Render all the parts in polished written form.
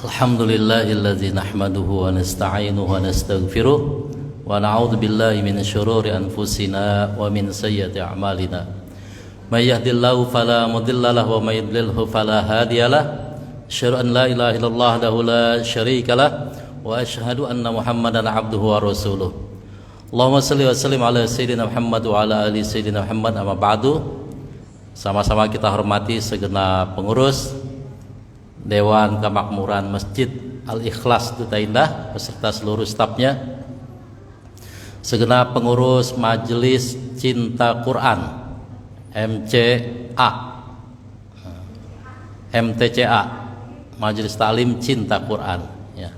Alhamdulillahilladzi nahmaduhu wa nasta'inuhu wa nastaghfiruh wa na'udzu billahi min syururi anfusina wa min sayyiati a'malina. May yahdihillahu fala mudilla lahu wa may yudlilhu fala hadiyalah. Asyhadu an la ilaha illallah wahdahu la syarikalah wa asyhadu anna Muhammadan 'abduhu wa rasuluh. Allahumma shalli wa sallim ala sayyidina Muhammad wa ala ali sayyidina Muhammad, amma ba'du. Sama-sama kita hormati segenap pengurus Dewan Kemakmuran Masjid Al-Ikhlas Duta Indah beserta seluruh stafnya, segenap pengurus Majelis Cinta Quran MTCA, Majelis Taklim Cinta Quran ya.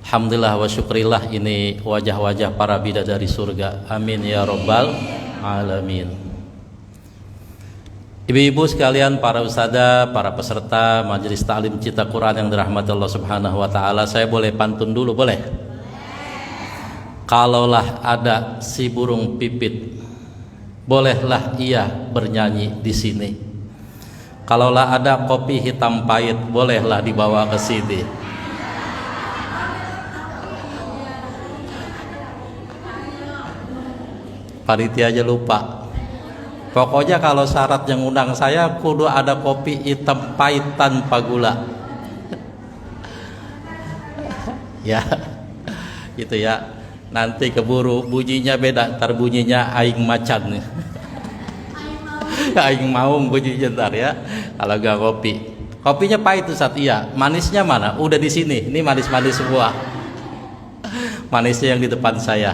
Alhamdulillah wa syukrillah, ini wajah-wajah para bidadari surga, amin ya rabbal alamin. Ibu-ibu sekalian, para ustadzah, para peserta Majelis Taklim Cinta Quran yang dirahmati Allah Subhanahu wa taala, saya boleh pantun dulu, boleh? Kalaulah ada si burung pipit, bolehlah ia bernyanyi di sini. Kalaulah ada kopi hitam pahit, bolehlah dibawa ke sini. Panitia aja lupa. Pokoknya kalau syarat yang undang saya kudu ada kopi hitam pahit tanpa gula. Ya, gitu ya. Nanti keburu bunyinya beda, ntar bunyinya aing macan. Aing maung bunyinya ntar ya. Kalau gak kopi, kopinya pahit tuh saat iya. Manisnya mana? Udah di sini. Ini manis-manis semua. Manisnya yang di depan saya.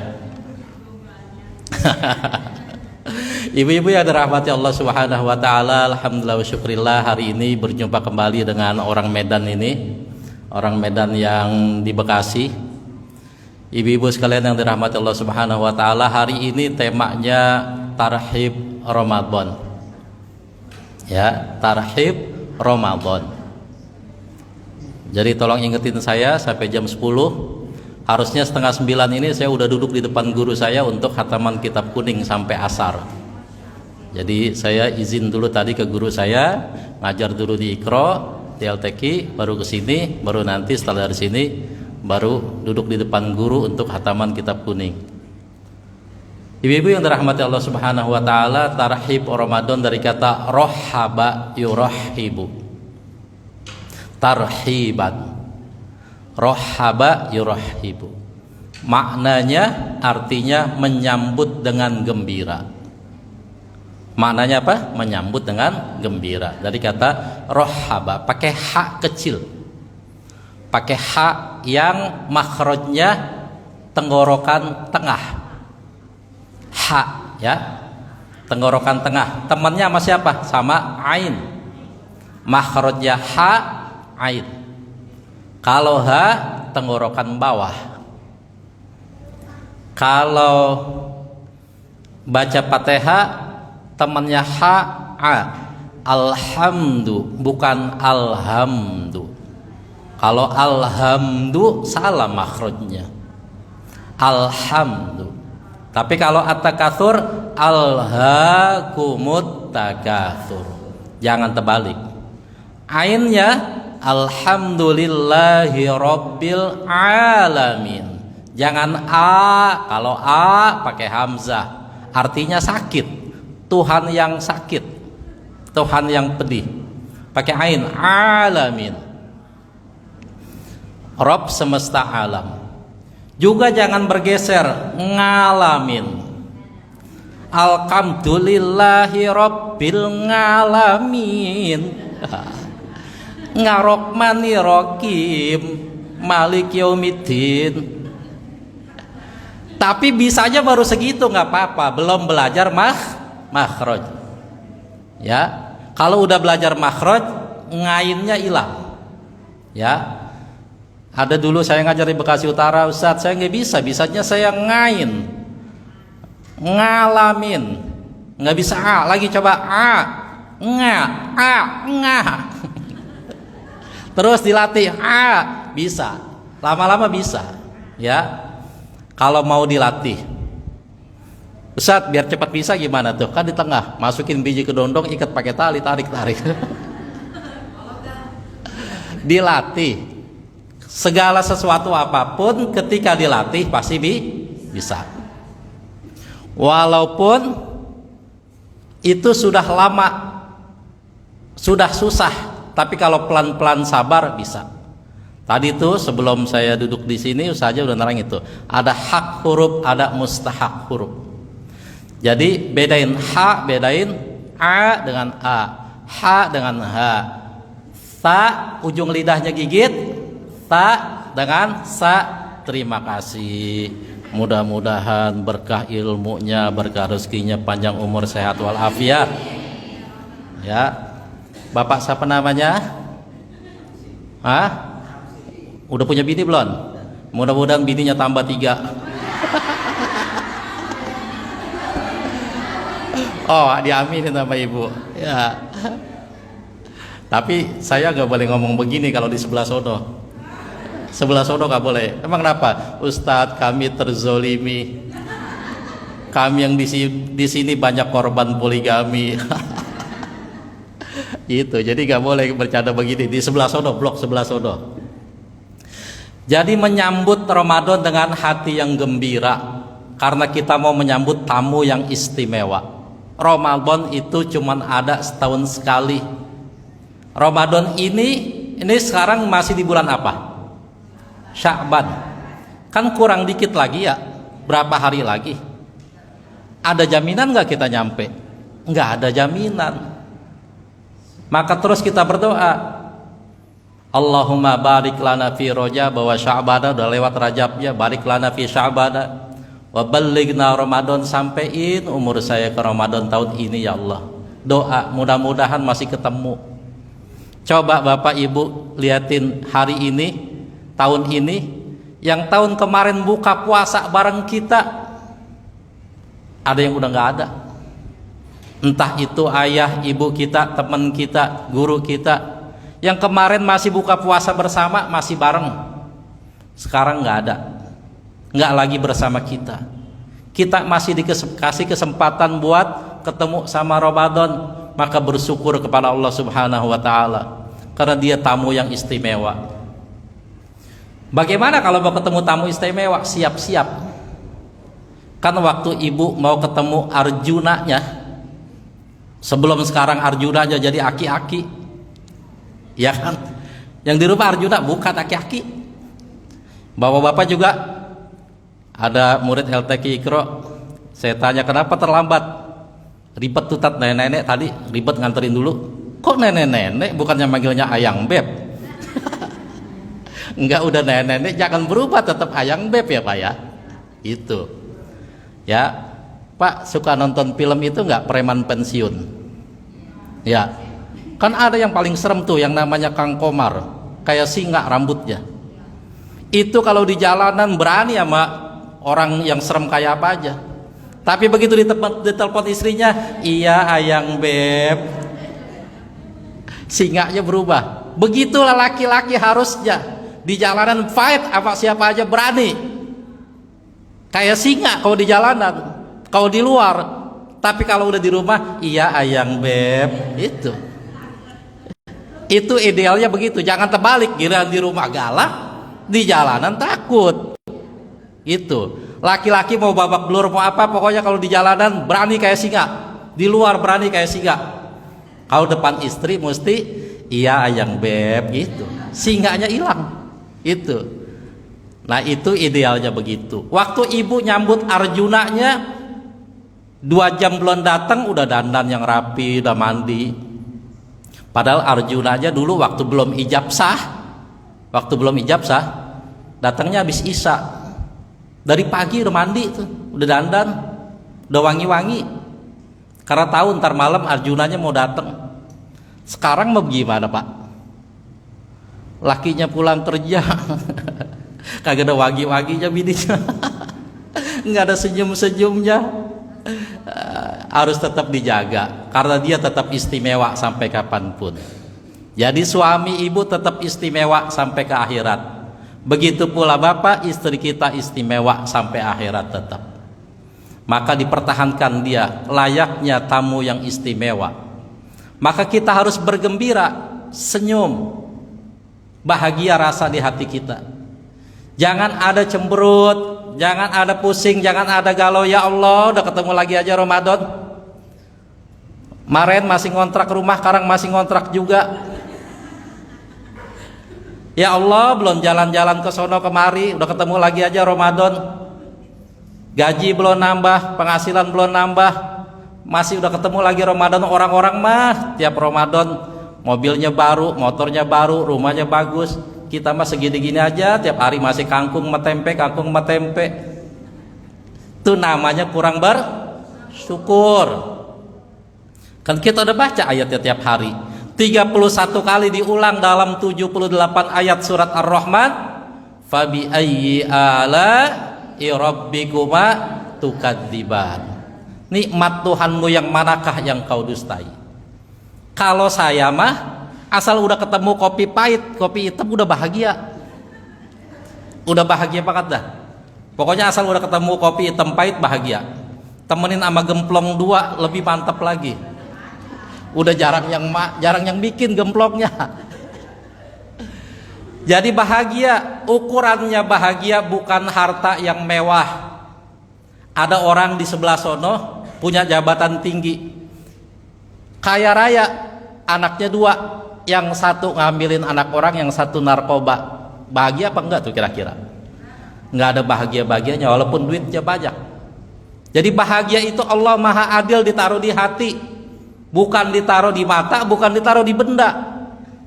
Ibu-ibu yang dirahmati Allah Subhanahu wa taala, alhamdulillah wa syukrillah, hari ini berjumpa kembali dengan orang Medan ini. Orang Medan yang di Bekasi. Ibu-ibu sekalian yang dirahmati Allah Subhanahu wa taala, hari ini temanya Tarhib Ramadan. Ya, Tarhib Ramadan. Jadi tolong ingetin saya sampai jam 10. Harusnya setengah 9 ini saya udah duduk di depan guru saya untuk khataman kitab kuning sampai asar. Jadi saya izin dulu tadi ke guru saya, ngajar dulu di Iqra, di LTQ, baru ke sini, baru nanti setelah dari sini baru duduk di depan guru untuk khataman kitab kuning. Ibu-ibu yang dirahmati Allah Subhanahu wa taala, Tarhib Ramadan dari kata rohaba yurahibu. Tarhiban. Rohaba yurahibu. Maknanya artinya menyambut dengan gembira. Maknanya apa? Menyambut dengan gembira. Dari kata rohaba, pakai ha kecil, pakai ha yang makhrajnya tenggorokan tengah. Ha ya, tenggorokan tengah. Temannya sama siapa? Sama ain. Makhrajnya ha, ain. Kalau ha, tenggorokan bawah. Kalau baca Fatihah, temannya ha, a. Alhamdu, bukan alhamdu. Kalau alhamdu salah makhrajnya. Alhamdu. Tapi kalau at-takatsur, alhaakumut takatsur. Jangan terbalik. Ainnya alhamdulillahi rabbil alamin. Jangan a. Kalau a pakai hamzah, artinya sakit. Tuhan yang sakit, Tuhan yang pedih. Pakai ain, alamin. Rabb semesta alam. Juga jangan bergeser, ngalamin. Alhamdulillahi rabbil ngalamin. Ngarokmani rokim, malik yaumiddin. Tapi bisanya baru segitu, nggak apa-apa, belum belajar makhraj. Ya, kalau udah belajar makhraj, ngainnya hilang. Ya, ada dulu saya ngajar di Bekasi Utara, Ustadz, saya nggak bisa, bisanya saya ngain, ngalamin, nggak bisa a, lagi coba a, nga. Terus dilatih a, bisa, lama-lama bisa. Ya, kalau mau dilatih. Ustadz, biar cepat bisa gimana tuh? Kan di tengah, masukin biji ke dondong, ikat pakai tali, tarik. Dilatih. Segala sesuatu apapun ketika dilatih pasti bisa. Walaupun itu sudah lama, sudah susah, tapi kalau pelan-pelan sabar bisa. Tadi itu sebelum saya duduk di sini Ustaz udah nerang itu. Ada hak huruf, ada mustahak huruf. Jadi bedain ha, bedain a dengan a, ha dengan ha. Sa ujung lidahnya gigit, ta dengan sa. Terima kasih. Mudah-mudahan berkah ilmunya, berkah rezekinya, panjang umur, sehat walafiat. Ya. Bapak siapa namanya? Hah? Udah punya bini belum? Mudah-mudahan bininya tambah 3. Oh, diaminin sama ibu. Ya. Tapi saya gak boleh ngomong begini kalau di sebelah sono. Sebelah sono gak boleh. Emang kenapa? Ustadz, kami terzolimi. Kami yang di sini banyak korban poligami. Itu. Jadi gak boleh bercanda begini di sebelah sono, blok sebelah sono. Jadi menyambut Ramadan dengan hati yang gembira, karena kita mau menyambut tamu yang istimewa. Ramadan itu cuman ada setahun sekali. Ramadan ini sekarang masih di bulan apa? Sya'ban. Kan kurang dikit lagi ya. Berapa hari lagi? Ada jaminan nggak kita nyampe? Nggak ada jaminan. Maka terus kita berdoa, Allahumma barik lana fi Rajab wa Sya'ban. Udah lewat Rajabnya, barik lana fi Sya'ban wa ballighna Ramadan. Sampein umur saya ke Ramadan tahun ini ya Allah. Doa, mudah-mudahan masih ketemu. Coba Bapak Ibu liatin hari ini, tahun ini, yang tahun kemarin buka puasa bareng kita, ada yang udah nggak ada. Entah itu ayah, ibu kita, teman kita, guru kita, yang kemarin masih buka puasa bersama, masih bareng, sekarang nggak ada, nggak lagi bersama kita. Kita masih dikasih kesempatan buat ketemu sama Ramadan. Maka bersyukur kepada Allah Subhanahu wa Ta'ala, karena dia tamu yang istimewa. Bagaimana kalau mau ketemu tamu istimewa? Siap-siap. Kan waktu ibu mau ketemu Arjunanya, sebelum sekarang Arjunanya jadi aki-aki, ya kan? Yang di rumah Arjuna bukan aki-aki. Bapak-bapak juga ada murid LTQ Ikro, saya tanya kenapa terlambat? Ribet tuh tat, nenek-nenek tadi ribet nganterin dulu. Kok nenek-nenek, bukannya manggilnya ayang beb? Enggak, udah nenek-nenek jangan berubah, tetap ayang beb ya Pak ya. Itu ya Pak, suka nonton film itu enggak, preman pensiun ya. Kan ada yang paling serem tuh yang namanya Kang Komar, kayak singa rambutnya. Itu kalau di jalanan berani sama orang yang serem kayak apa aja. Tapi begitu ditelepon istrinya, iya ayang beb, singanya berubah. Begitulah laki-laki harusnya di jalanan, fight apa siapa aja berani, kayak singa kalau di jalanan, kalau di luar. Tapi kalau udah di rumah, iya ayang beb. Itu idealnya begitu. Jangan terbalik, giliran di rumah galak, di jalanan takut. Itu laki-laki mau babak belur mau apa, pokoknya kalau di jalanan berani kayak singa, di luar berani kayak singa. Kalau depan istri mesti iya ayang beb gitu, singanya hilang. Itu. Nah itu idealnya begitu. Waktu ibu nyambut Arjunanya, 2 jam belum datang udah dandan yang rapi, udah mandi. Padahal Arjunanya dulu waktu belum ijab sah, datangnya habis Isya. Dari pagi udah mandi tuh, udah dandan, udah wangi-wangi, karena tahu ntar malam Arjunanya mau datang. Sekarang mau gimana Pak? Lakinya pulang kerja, kagak ada wangi-wanginya bininya, nggak ada senyum-senyumnya. Harus tetap dijaga, karena dia tetap istimewa sampai kapanpun. Jadi suami ibu tetap istimewa sampai ke akhirat. Begitu pula bapak, istri kita istimewa sampai akhirat tetap. Maka dipertahankan dia layaknya tamu yang istimewa. Maka kita harus bergembira, senyum. bahagia rasa di hati kita. Jangan ada cemberut, jangan ada pusing, jangan ada galau. Ya Allah, udah ketemu lagi aja Ramadan. Kemarin masih ngontrak rumah, sekarang masih ngontrak juga. Ya Allah, belum jalan-jalan ke sono kemari, udah ketemu lagi aja Ramadan. Gaji belum nambah, penghasilan belum nambah, masih udah ketemu lagi Ramadan. Orang-orang mah tiap Ramadan mobilnya baru, motornya baru, rumahnya bagus. Kita mah segini-gini aja, tiap hari masih kangkung sama tempe, kangkung sama tempe. Itu namanya kurang bersyukur. Kan kita udah baca ayatnya tiap hari 31 kali diulang dalam 78 ayat surat Ar-Rahman. Fabi ayyi ala'i rabbikuma tukadziban. Nikmat Tuhanmu yang manakah yang kau dustai? Kalau saya mah asal udah ketemu kopi pahit, kopi hitam udah bahagia. Udah bahagia banget dah. Pokoknya asal udah ketemu kopi hitam pahit bahagia. Temenin sama gemplong 2 lebih mantap lagi. Udah jarang yang bikin gemplongnya. Jadi bahagia, ukurannya bahagia bukan harta yang mewah. Ada orang di sebelah sono punya jabatan tinggi, kaya raya, anaknya 2, yang satu ngambilin anak orang, yang satu narkoba. Bahagia apa enggak tuh kira-kira? Enggak ada bahagia-bahagianya walaupun duitnya banyak. Jadi bahagia itu Allah Maha Adil ditaruh di hati, bukan ditaruh di mata, bukan ditaruh di benda.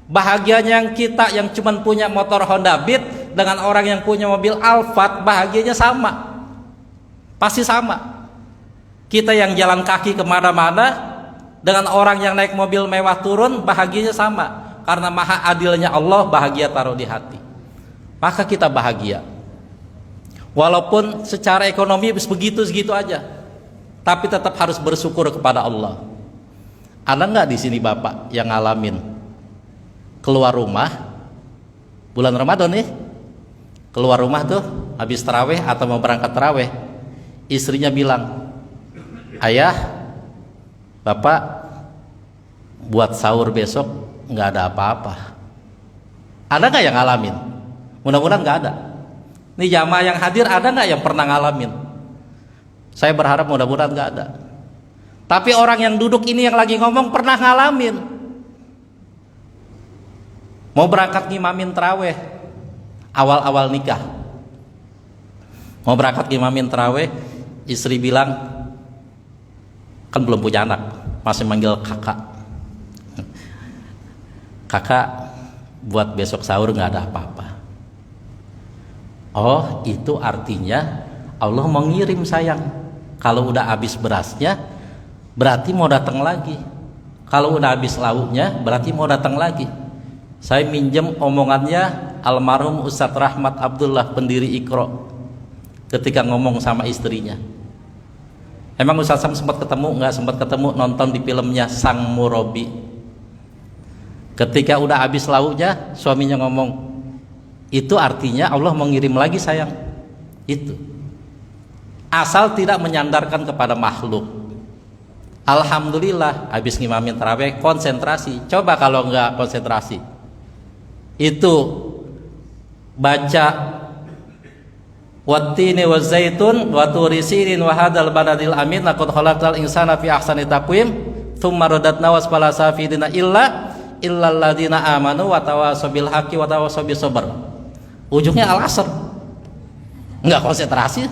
Bahagianya yang kita yang cuman punya motor Honda Beat dengan orang yang punya mobil Alphard, bahagianya sama, pasti sama. Kita yang jalan kaki kemana-mana dengan orang yang naik mobil mewah turun, bahagianya sama. Karena maha adilnya Allah, bahagia taruh di hati. Maka kita bahagia walaupun secara ekonomi begitu-segitu aja, tapi tetap harus bersyukur kepada Allah. Ada nggak di sini bapak yang ngalamin keluar rumah bulan Ramadan nih, keluar rumah tuh habis taraweh atau mau berangkat taraweh, istrinya bilang, ayah, bapak buat sahur besok nggak ada apa-apa. Ada nggak yang ngalamin? Mudah-mudahan nggak ada. Nih jamaah yang hadir, ada nggak yang pernah ngalamin? Saya berharap mudah-mudahan nggak ada. Tapi orang yang duduk ini yang lagi ngomong pernah ngalamin. Mau berangkat ngimamin taraweh awal-awal nikah, mau berangkat ngimamin taraweh, istri bilang, kan belum punya anak, masih manggil kakak. Kakak buat besok sahur nggak ada apa-apa. Oh, itu artinya Allah mau ngirim sayang. Kalau udah habis berasnya berarti mau datang lagi. Kalau udah habis lauknya berarti mau datang lagi. Saya minjem omongannya almarhum Ustadz Rahmat Abdullah, pendiri Iqro, ketika ngomong sama istrinya. Emang Ustadz Sam sempat ketemu? Nggak sempat ketemu, nonton di filmnya Sang Murabi. Ketika udah habis lauknya, suaminya ngomong, itu artinya Allah mau ngirim lagi sayang. Itu asal tidak menyandarkan kepada makhluk. Alhamdulillah habis ngimamin taraweh konsentrasi. Coba kalau nggak konsentrasi, itu baca wattini wazaitun wa turi sinin wa hadzal baladil amin laqad khalaqal insana fi ahsani taqwim tsumma radadnahu asfala safilina illal ladzina amanu wa tawassaw bil haqqi wa tawassaw bis sabr. Ujungnya al-asr. Enggak konsentrasi.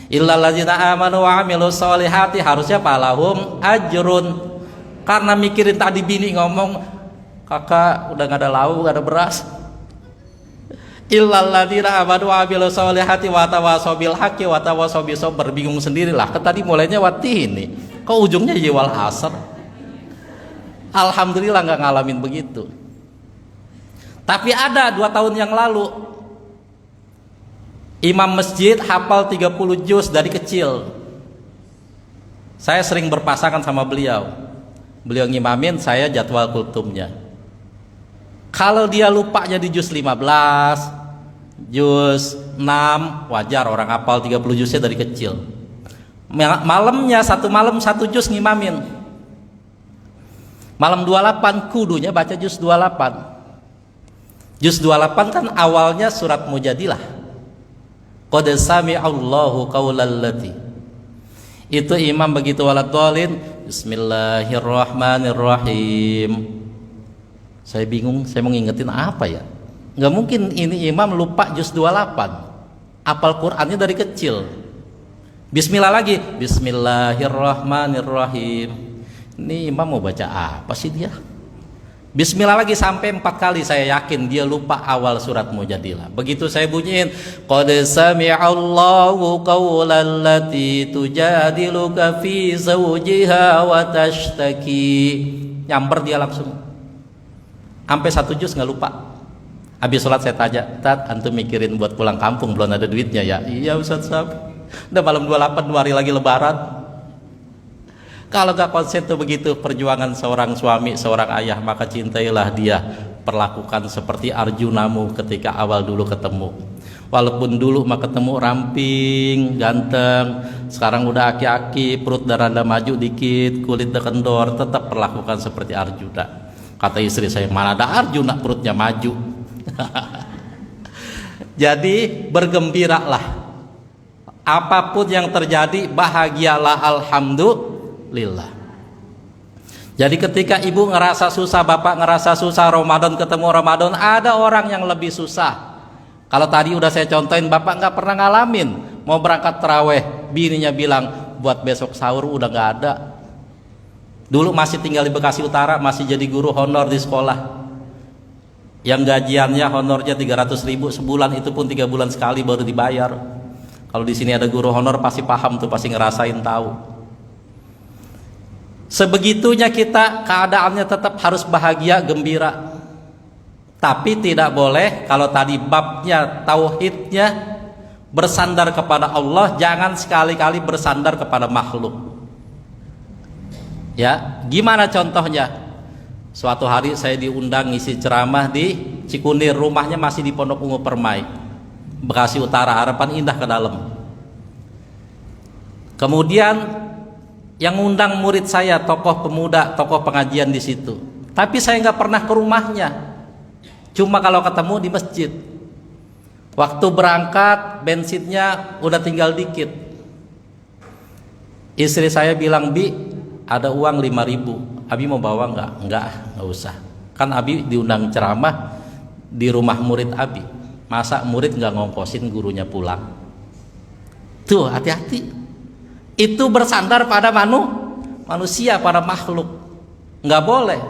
Illal ladzina amanu wa amilus solihati, harusnya falahum ajrun. Karena mikirin tadi bini ngomong, kakak udah gak ada lauk, gak ada beras. Illal ladzina amanu wa amilus solihati wa tawassaw bil haqqi wa tawassaw bis sabr. Bingung sendirilah. Kan tadi mulainya wattini, kok ujungnya wal asr. Alhamdulillah nggak ngalamin begitu. Tapi ada 2 tahun yang lalu, imam masjid hafal 30 juz dari kecil. Saya sering berpasangan sama beliau. Beliau ngimamin, saya jadwal kultumnya. Kalau dia lupanya di juz 15, juz 6, wajar orang hafal 30 juznya dari kecil. Malamnya satu malam 1 juz ngimamin. Malam 28 kudunya baca juz 28. Juz 28 kan awalnya surat Mujadilah. Qad sami'allahu qaulal lati. Itu imam begitu waladhdallin, bismillahirrahmanirrahim. Saya bingung, saya mau ngingetin apa ya? Nggak mungkin ini imam lupa juz 28. Apal Qur'annya dari kecil. Bismillah lagi, bismillahirrahmanirrahim. Ini imam mau baca apa sih dia? Bismillah lagi sampai 4 kali, saya yakin dia lupa awal surat Mujadilah. Begitu saya bunyiin, qad sami'allahu qaulal lati tujadiluka fi zawjiha wa tashtaki. Nyamber dia langsung. Sampai 1 juz nggak lupa. Habis sholat saya tanya, Tat, antum mikirin buat pulang kampung belum ada duitnya ya? Iya Ustaz Sab. Udah malam 28, 2 hari lagi lebaran. Kalau gak konsen tuh begitu perjuangan seorang suami, seorang ayah, maka cintailah dia. Perlakukan seperti Arjunamu ketika awal dulu ketemu. Walaupun dulu mah ketemu ramping, ganteng, sekarang udah aki-aki, perut dan rada maju dikit, kulit udah kendor, tetap perlakukan seperti Arjuna. Kata istri saya, mana ada Arjuna perutnya maju. Jadi bergembiralah. Apapun yang terjadi, bahagialah, alhamdulillah. Jadi ketika ibu ngerasa susah, bapak ngerasa susah, Ramadan ketemu Ramadan, ada orang yang lebih susah. Kalau tadi udah saya contohin, bapak nggak pernah ngalamin mau berangkat taraweh, bininya bilang buat besok sahur udah nggak ada. Dulu masih tinggal di Bekasi Utara, masih jadi guru honor di sekolah. Yang gajiannya honornya 300.000 sebulan, itu pun 3 bulan sekali baru dibayar. Kalau di sini ada guru honor pasti paham tuh, pasti ngerasain tahu. Sebegitunya kita keadaannya tetap harus bahagia, gembira. Tapi tidak boleh kalau tadi babnya tauhidnya bersandar kepada Allah, jangan sekali-kali bersandar kepada makhluk. Ya, gimana contohnya? Suatu hari saya diundang ngisi ceramah di Cikunir, rumahnya masih di Pondok Ungu Permai, Bekasi Utara, harapan indah ke dalam. Kemudian yang ngundang murid saya, tokoh pemuda, tokoh pengajian di situ. Tapi saya nggak pernah ke rumahnya, cuma kalau ketemu di masjid. Waktu berangkat bensinnya udah tinggal dikit. Istri saya bilang, Bi, ada uang 5.000, Abi mau bawa nggak? Nggak usah. Kan Abi diundang ceramah di rumah murid Abi. Masa murid nggak ngongkosin gurunya pulang? Tuh, hati-hati. Itu bersandar pada manusia, pada makhluk. Nggak boleh.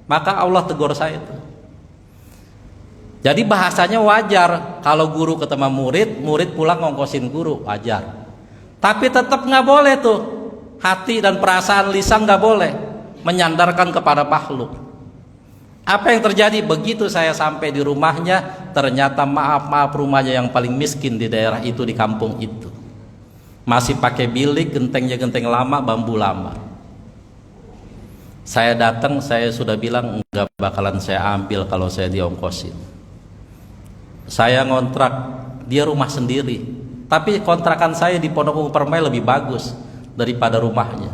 Maka Allah tegur saya itu. Jadi bahasanya wajar. Kalau guru ketemu murid, murid pulang ngongkosin guru, wajar. Tapi tetap nggak boleh tuh. Hati dan perasaan lisan nggak boleh menyandarkan kepada makhluk. Apa yang terjadi? Begitu saya sampai di rumahnya, ternyata maaf rumahnya yang paling miskin di daerah itu, di kampung itu. Masih pakai bilik, gentengnya genteng lama, bambu lama. Saya datang, saya sudah bilang nggak bakalan saya ambil kalau saya diongkosin. Saya ngontrak, dia rumah sendiri. Tapi kontrakan saya di Pondok Ungu Permai lebih bagus daripada rumahnya.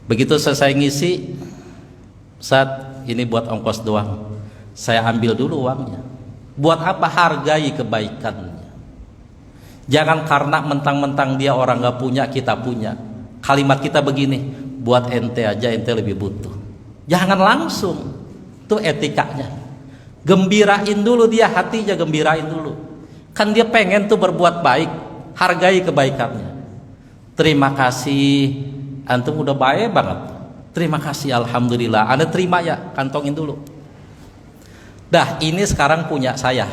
Begitu selesai ngisi, saat ini buat ongkos doang, saya ambil dulu uangnya. Buat apa? Hargai kebaikannya. Jangan karena mentang-mentang dia orang gak punya, kita punya. Kalimat kita begini, buat ente aja, ente lebih butuh. Jangan langsung. Itu etikanya. Gembirain dulu dia, hatinya gembirain dulu. Kan dia pengen tuh berbuat baik. Hargai kebaikannya. Terima kasih, antum udah baik banget. Terima kasih, alhamdulillah. Anda terima ya, kantongin dulu. Dah, ini sekarang punya saya.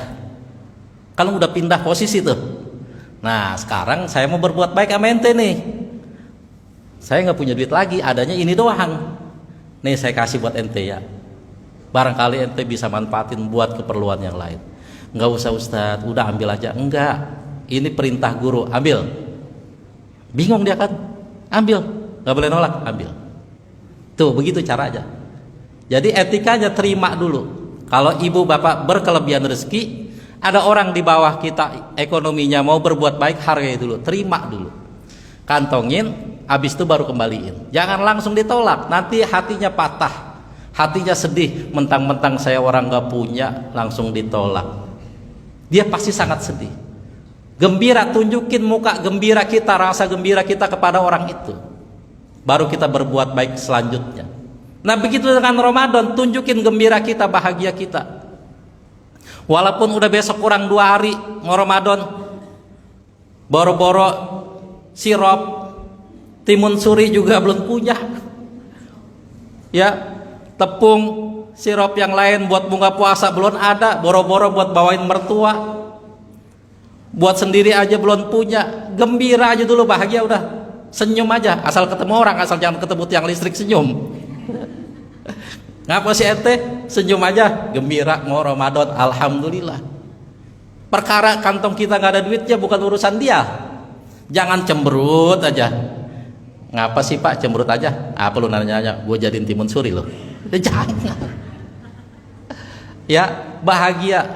Kalau udah pindah posisi tuh. Nah, sekarang saya mau berbuat baik sama ente nih. Saya nggak punya duit lagi, adanya ini doang. Nih saya kasih buat ente ya. Barangkali ente bisa manfaatin buat keperluan yang lain. Nggak usah Ustadz, udah ambil aja. Enggak, ini perintah guru, ambil. Bingung dia kan, ambil, nggak boleh nolak, ambil. Tuh begitu caranya. Jadi etikanya terima dulu. Kalau ibu bapak berkelebihan rezeki, ada orang di bawah kita ekonominya mau berbuat baik, hargai dulu, terima dulu, kantongin, habis itu baru kembaliin. Jangan langsung ditolak, nanti hatinya patah. Hatinya sedih, mentang-mentang saya orang gak punya langsung ditolak. Dia pasti sangat sedih. Gembira, tunjukin muka gembira kita, rasa gembira kita kepada orang itu, baru kita berbuat baik selanjutnya. Nah begitu dengan Ramadan, tunjukin gembira kita, bahagia kita. Walaupun udah besok kurang 2 hari mau Ramadan, boro-boro sirop timun suri juga belum punya, ya, tepung sirop yang lain buat buka puasa belum ada, boro-boro buat bawain mertua, buat sendiri aja belum punya. Gembira aja dulu, bahagia udah, senyum aja, asal ketemu orang, asal jangan ketemu tiang listrik, senyum. Ngapa sih ente? Senyum aja, gembira mau Ramadan, alhamdulillah. Perkara kantong kita nggak ada duitnya bukan urusan dia. Jangan cemberut aja. Ngapa sih Pak cemberut aja? Apa lu nanya-nanya? Gue jadiin timun suri loh. Jangan. Ya, bahagia.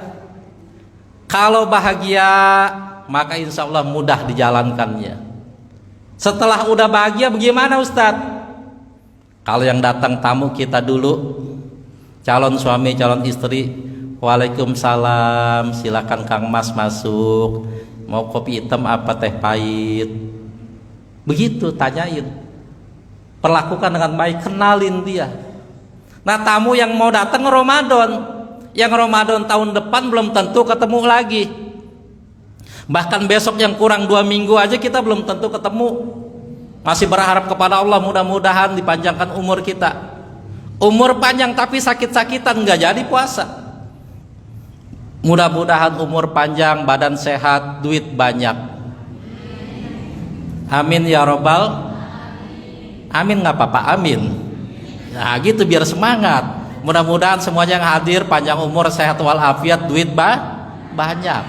Kalau bahagia, maka insya Allah mudah dijalankannya. Setelah udah bahagia bagaimana Ustadz? Kalau yang datang tamu kita dulu, calon suami, calon istri, waalaikumsalam, silakan Kang Mas masuk, mau kopi hitam apa teh pahit, begitu tanyain, perlakukan dengan baik, kenalin dia. Nah tamu yang mau datang Ramadan, yang Ramadan tahun depan belum tentu ketemu lagi, bahkan besok yang kurang 2 minggu aja kita belum tentu ketemu. Masih berharap kepada Allah mudah-mudahan dipanjangkan umur kita. Umur panjang tapi sakit-sakitan nggak jadi puasa. Mudah-mudahan umur panjang, badan sehat, duit banyak. Amin ya robbal. Amin nggak apa-apa, amin. Nah gitu biar semangat. Mudah-mudahan semuanya yang hadir panjang umur, sehat walafiat, duit banyak.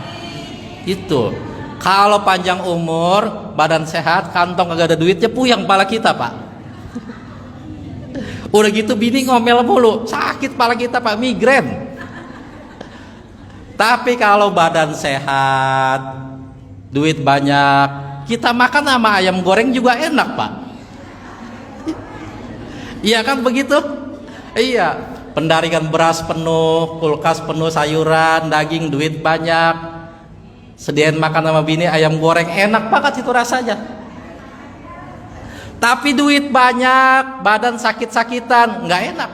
Itu. Kalau panjang umur, badan sehat, kantong kagak ada duitnya, puyeng kepala kita Pak. Udah gitu bini ngomel mulu, sakit kepala kita Pak, migrain. Tapi kalau badan sehat, duit banyak, kita makan sama ayam goreng juga enak Pak. Iya kan begitu? Iya, pendaringan beras penuh, kulkas penuh sayuran, daging, duit banyak. Sediain makan sama bini ayam goreng, enak banget itu rasanya. Tapi duit banyak, badan sakit-sakitan, nggak enak.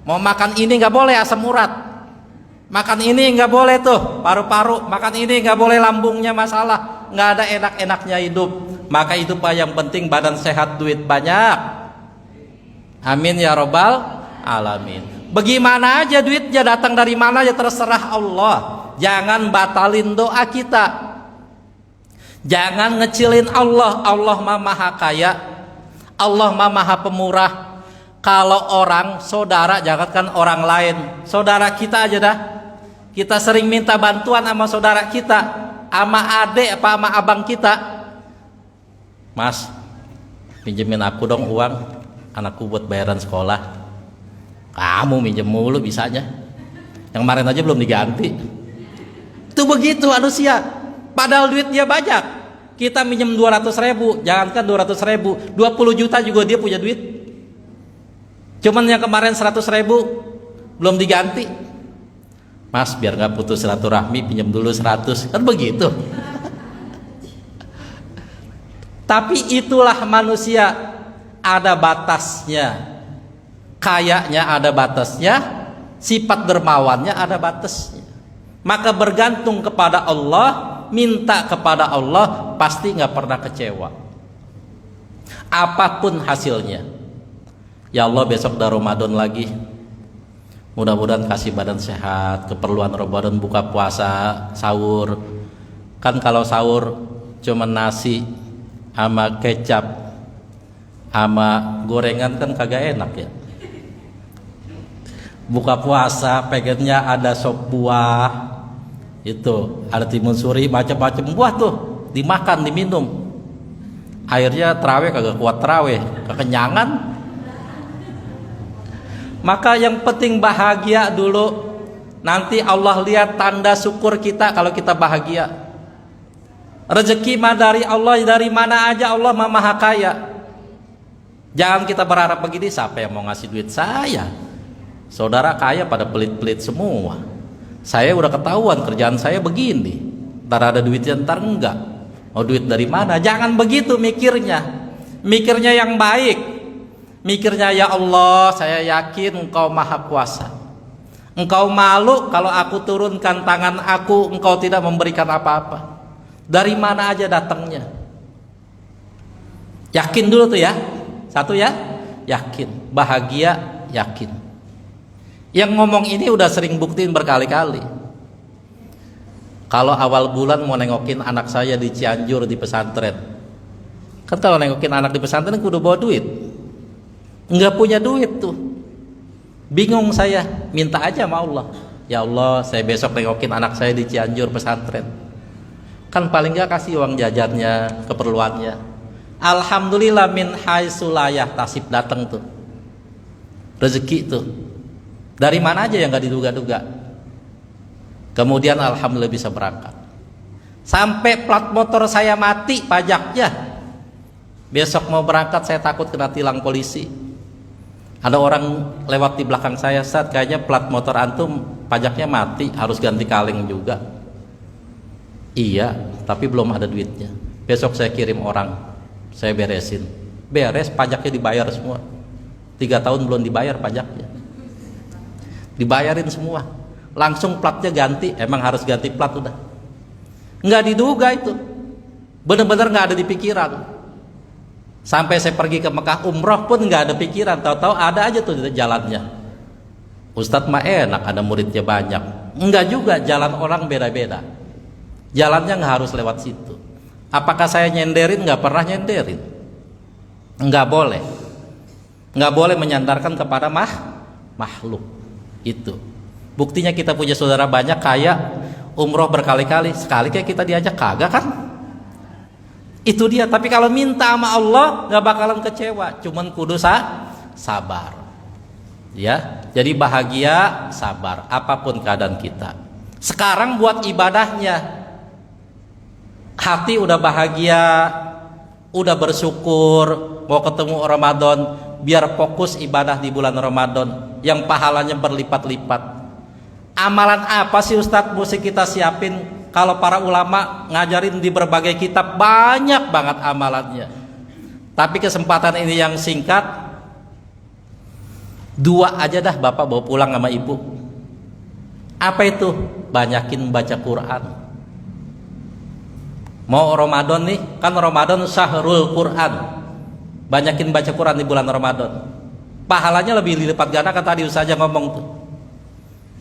Mau makan ini nggak boleh asam urat, makan ini nggak boleh tuh paru-paru, makan ini nggak boleh lambungnya masalah, nggak ada enak-enaknya hidup. Maka itu Pak yang penting, badan sehat, duit banyak. Amin ya robbal alamin. Bagaimana aja duitnya datang dari mana ya terserah Allah. Jangan batalin doa kita, jangan ngecilin Allah. Allah mah maha kaya, Allah mah maha pemurah. Kalau orang saudara, jangankan orang lain, saudara kita aja dah, kita sering minta bantuan sama saudara kita, sama adek apa sama abang kita. Mas, pinjemin aku dong uang, anakku buat bayaran sekolah. Kamu minjem mulu bisanya, yang kemarin aja belum diganti. Itu begitu manusia, padahal duit dia banyak. Kita minjem 200.000, jangankan 200.000, 20 juta juga dia punya duit. Cuman yang kemarin 100.000 belum diganti. Mas biar gak putus silaturahmi, pinjam dulu 100, kan begitu. Tapi itulah manusia, ada batasnya. Kayaknya ada batasnya, sifat dermawannya ada batasnya. Maka bergantung kepada Allah, minta kepada Allah, pasti nggak pernah kecewa. Apapun hasilnya. Ya Allah besok udah Ramadan lagi. Mudah-mudahan kasih badan sehat, keperluan Ramadan buka puasa, sahur. Kan kalau sahur cuma nasi sama kecap sama gorengan kan kagak enak ya. Buka puasa pengennya ada sop buah, itu ada timun suri, macam-macam buah tuh dimakan, diminum. Akhirnya terawih kagak kuat terawih, kekenyangan. Maka yang penting bahagia dulu, nanti Allah lihat tanda syukur kita kalau kita bahagia. Rezeki mah dari Allah, dari mana aja Allah mah maha kaya. Jangan kita berharap begini, siapa yang mau ngasih duit saya? Saudara kaya pada pelit-pelit semua. Saya udah ketahuan kerjaan saya begini. Ntar ada duitnya, ntar enggak. Mau duit dari mana? Jangan begitu mikirnya. Mikirnya yang baik. Mikirnya, ya Allah, saya yakin Engkau Maha Kuasa. Engkau malu kalau aku turunkan tangan aku, Engkau tidak memberikan apa-apa. Dari mana aja datangnya? Yakin dulu tuh ya. Satu ya, yakin. Bahagia, yakin. Yang ngomong ini udah sering buktiin berkali-kali. Kalau awal bulan mau nengokin anak saya di Cianjur di pesantren, kan kalau nengokin anak di pesantren kudu bawa duit. Enggak punya duit tuh. Bingung saya, minta aja sama Allah. Ya Allah, saya besok nengokin anak saya di Cianjur pesantren. Kan paling enggak kasih uang jajannya, keperluannya. Alhamdulillah min haitsu la yahtasib, datang tuh. Rezeki tuh. Dari mana aja yang gak diduga-duga. Kemudian alhamdulillah bisa berangkat. Sampai plat motor saya mati pajaknya. Besok mau berangkat saya takut kena tilang polisi. Ada orang lewat di belakang saya, Ustaz, kayaknya plat motor antum pajaknya mati, harus ganti kaleng juga. Iya, tapi belum ada duitnya. Besok saya kirim orang, saya beresin. Beres, pajaknya dibayar semua. 3 tahun belum dibayar pajaknya. Dibayarin semua, langsung platnya ganti. Emang harus ganti plat udah, nggak diduga itu, bener-bener nggak ada di pikiran. Sampai saya pergi ke Mekah umroh pun nggak ada pikiran, tahu-tahu ada aja tuh jalannya. Ustadz mah enak, ada muridnya banyak. Enggak juga, jalan orang beda-beda, jalannya nggak harus lewat situ. Apakah saya nyenderin? Nggak pernah nyenderin. Nggak boleh menyandarkan kepada makhluk. Itu buktinya kita punya saudara banyak kaya, umroh berkali-kali, sekali kayak kita diajak kagak kan? Itu dia. Tapi kalau minta sama Allah gak bakalan kecewa, cuman kudu sabar ya. Jadi bahagia, sabar apapun keadaan kita. Sekarang buat ibadahnya, hati udah bahagia, udah bersyukur, mau ketemu Ramadan, biar fokus ibadah di bulan Ramadan yang pahalanya berlipat-lipat. Amalan apa sih Ustadz mesti kita siapin? Kalau para ulama ngajarin di berbagai kitab, banyak banget amalannya. Tapi kesempatan ini yang singkat, 2 aja dah Bapak bawa pulang sama Ibu. Apa itu? Banyakin baca Quran. Mau Ramadan nih, kan Ramadan syahrul Quran. Banyakin baca Quran di bulan Ramadan. Pahalanya lebih dilipat ganda, kan tadi Ustaz aja ngomong tuh.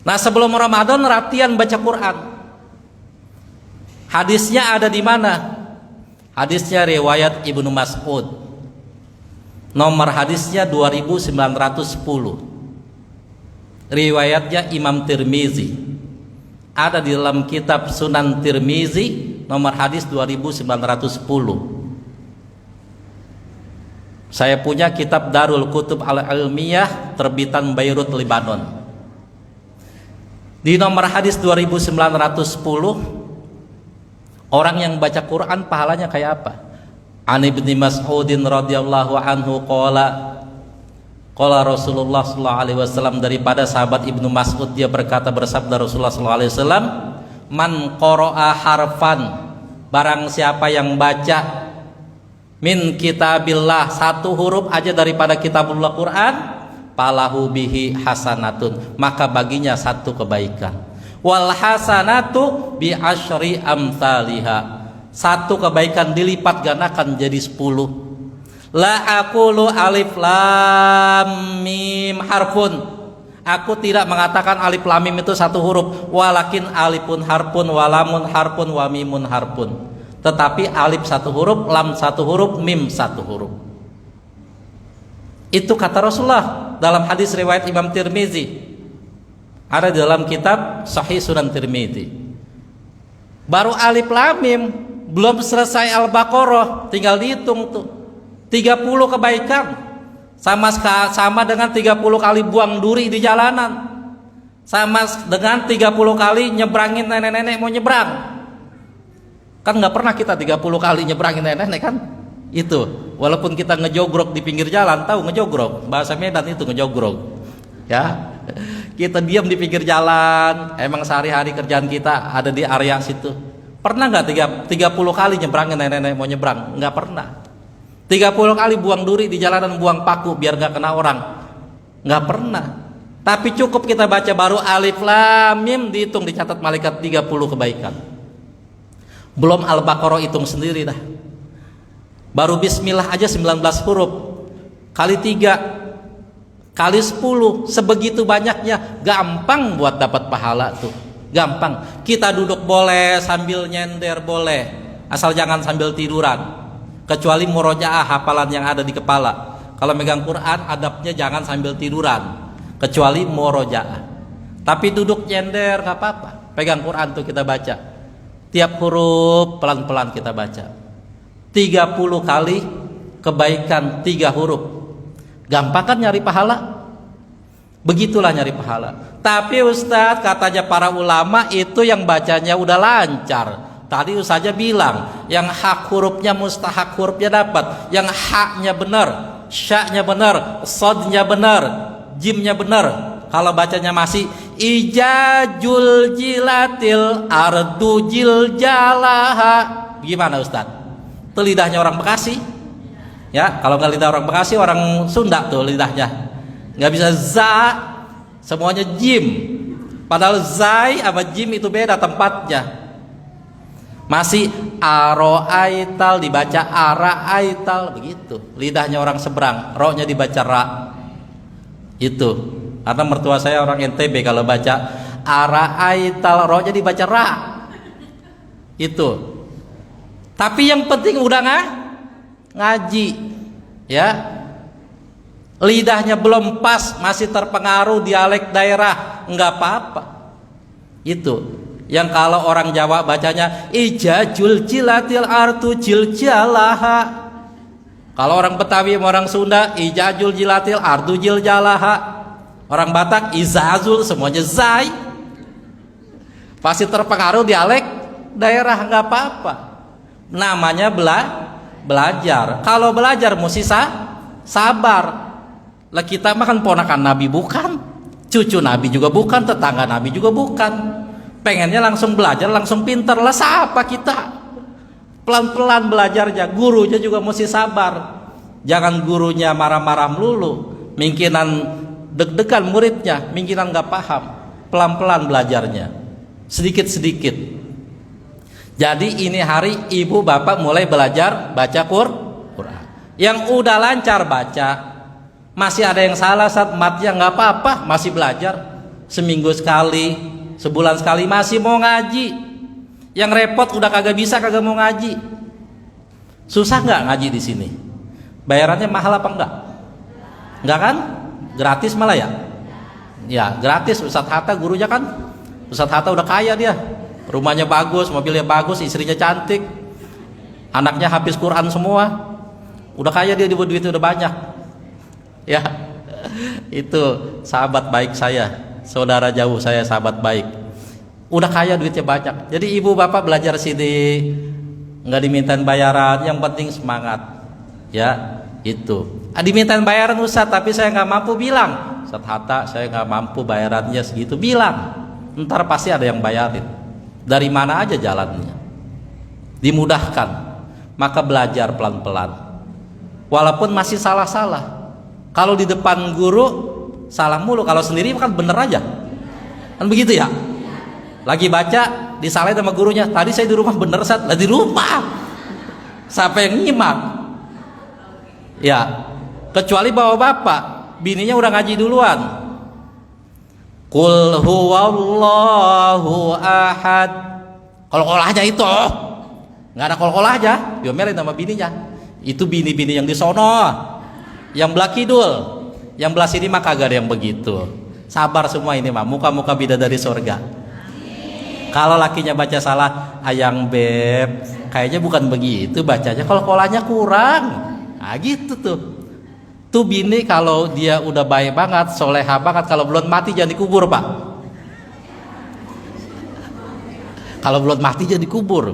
Nah, sebelum Ramadan latihan baca Quran. Hadisnya ada di mana? Hadisnya riwayat Ibnu Mas'ud. Nomor hadisnya 2910. Riwayatnya Imam Tirmizi. Ada di dalam kitab Sunan Tirmizi, nomor hadis 2910. Saya punya kitab Darul Kutub Al-Ilmiyah terbitan Beirut, Lebanon. Di nomor hadis 2910, orang yang baca Quran pahalanya kayak apa? An Ibnu Mas'udin radhiyallahu anhu qala Rasulullah sallallahu alaihi wasallam, daripada sahabat Ibnu Mas'ud, dia berkata, bersabda Rasulullah sallallahu alaihi wasallam, man qara'a harfan, barang siapa yang baca min kitabillah, 1 huruf aja daripada kitabullah Quran, falahu bihi hasanatun, maka baginya 1 kebaikan. Wal hasanatu bi asyri amsalihha, 1 kebaikan dilipat gandakan jadi 10. La aqulu alif lam mim harfun, aku tidak mengatakan alif lam mim itu 1 huruf, walakin alifun harfun, walamun harfun, wa mimun harfun. Tetapi alif 1 huruf, lam 1 huruf, mim 1 huruf. Itu kata Rasulullah dalam hadis riwayat Imam Tirmizi. Ada di dalam kitab Sahih Sunan Tirmizi. Baru alif lam mim, belum selesai Al-Baqarah, tinggal dihitung tuh. 30 kebaikan. Sama dengan 30 kali buang duri di jalanan. Sama dengan 30 kali nyebrangin nenek-nenek mau nyebrang. Kan nggak pernah kita 30 kali nyebrangin nenek kan? Itu, walaupun kita ngejogrok di pinggir jalan, tahu ngejogrok, bahasa Medan itu ngejogrok, ya. Kita diam di pinggir jalan. Emang sehari-hari kerjaan kita ada di area situ. Pernah nggak 30 kali nyebrangin nenek-nenek mau nyebrang? Nggak pernah. 30 kali buang duri di jalanan, buang paku biar nggak kena orang. Nggak pernah. Tapi cukup kita baca baru alif lam mim, dihitung dicatat malaikat 30 kebaikan. Belum Al-Baqarah, hitung sendiri dah. Baru bismillah aja 19 huruf. Kali 3 kali 10, sebegitu banyaknya. Gampang buat dapat pahala tuh, gampang. Kita duduk boleh, sambil nyender boleh, asal jangan sambil tiduran. Kecuali murojaah, hafalan yang ada di kepala. Kalau megang Quran, adabnya jangan sambil tiduran, kecuali murojaah. Tapi duduk nyender nggak apa-apa. Pegang Quran tuh kita baca, tiap huruf pelan-pelan kita baca. 30 kali kebaikan 3 huruf. Gampang kan nyari pahala? Begitulah nyari pahala. Tapi Ustadz, katanya para ulama itu yang bacanya udah lancar. Tadi Ustaznya bilang yang hak hurufnya mustahak hurufnya dapat, yang haknya benar, syaknya benar, sodnya benar, jimnya benar. Kalau bacanya masih ijajul jilatil ardu jiljalaha, gimana Ustadz? Itu lidahnya orang Bekasi. Ya, kalau nggak lidah orang Bekasi, orang Sunda tuh lidahnya nggak bisa za, semuanya jim. Padahal zai sama jim itu beda tempatnya. Masih aroaital dibaca araaital, begitu. Lidahnya orang seberang, ro-nya dibaca ra. Itu. Karena mertua saya orang NTB, kalau baca araaital, ro-nya dibaca ra. Itu. Tapi yang penting udah ngaji, ya. Lidahnya belum pas, masih terpengaruh dialek daerah, nggak apa-apa. Itu yang kalau orang Jawa bacanya ijajul jilatil artu jiljalaha. Kalau orang Betawi sama orang Sunda ijajul jilatil artu jiljalaha. Orang Batak izazul, semuanya zai. Pasti terpengaruh dialek daerah, nggak apa-apa. Namanya belajar. Kalau belajar mesti sabar. Lah kita mah kan ponakan Nabi bukan, cucu Nabi juga bukan, tetangga Nabi juga bukan. Pengennya langsung belajar, langsung pintar. Lah siapa kita? Pelan-pelan belajarnya. Gurunya juga mesti sabar. Jangan gurunya marah-marah melulu, mungkinan deg-degan muridnya, mungkinan nggak paham. Pelan-pelan belajarnya, sedikit-sedikit. Jadi ini hari ibu bapak mulai belajar baca Quran. Yang udah lancar baca, masih ada yang salah saat matnya nggak apa-apa, masih belajar. Seminggu sekali, sebulan sekali masih mau ngaji. Yang repot udah kagak bisa, kagak mau ngaji. Susah nggak ngaji di sini? Bayarannya mahal apa enggak? Enggak kan? Gratis malah ya? Ya gratis. Ustadz Hatta gurunya kan, Ustadz Hatta udah kaya dia. Rumahnya bagus, mobilnya bagus, istrinya cantik, anaknya habis Quran semua, udah kaya dia, duitnya udah banyak. Ya, itu sahabat baik saya, saudara jauh saya, sahabat baik, udah kaya, duitnya banyak. Jadi ibu bapak belajar sini, nggak dimintain bayaran, yang penting semangat. Ya, itu. Dimintain bayaran Ustadz, tapi saya nggak mampu, bilang, Ustadz Hatta, saya nggak mampu bayarannya segitu, bilang. Ntar pasti ada yang bayarin. Dari mana aja jalannya, dimudahkan. Maka belajar pelan-pelan, walaupun masih salah-salah. Kalau di depan guru salah mulu, kalau sendiri kan bener aja, kan begitu ya. Lagi baca disalahin sama gurunya, tadi saya di rumah bener Ustaz. Lah di rumah siapa yang nyimak? Ya, kecuali bapak-bapak, bininya udah ngaji duluan. Qul huwallahu ahad. Kol-kolahnya itu nggak ada kol-kolahnya, diomelin sama bininya. Itu bini-bini yang di sono, yang belah kidul, yang belah sini mah kagak ada yang begitu. Sabar semua ini mah, muka-muka bidadari surga. Kalau lakinya baca salah, ayang beb, kayaknya bukan begitu bacanya, kol-kolahnya kurang. Nah gitu tuh. Tuh bini kalau dia udah baik banget, soleha banget, kalau belum mati jangan dikubur pak. Kalau belum mati jangan dikubur.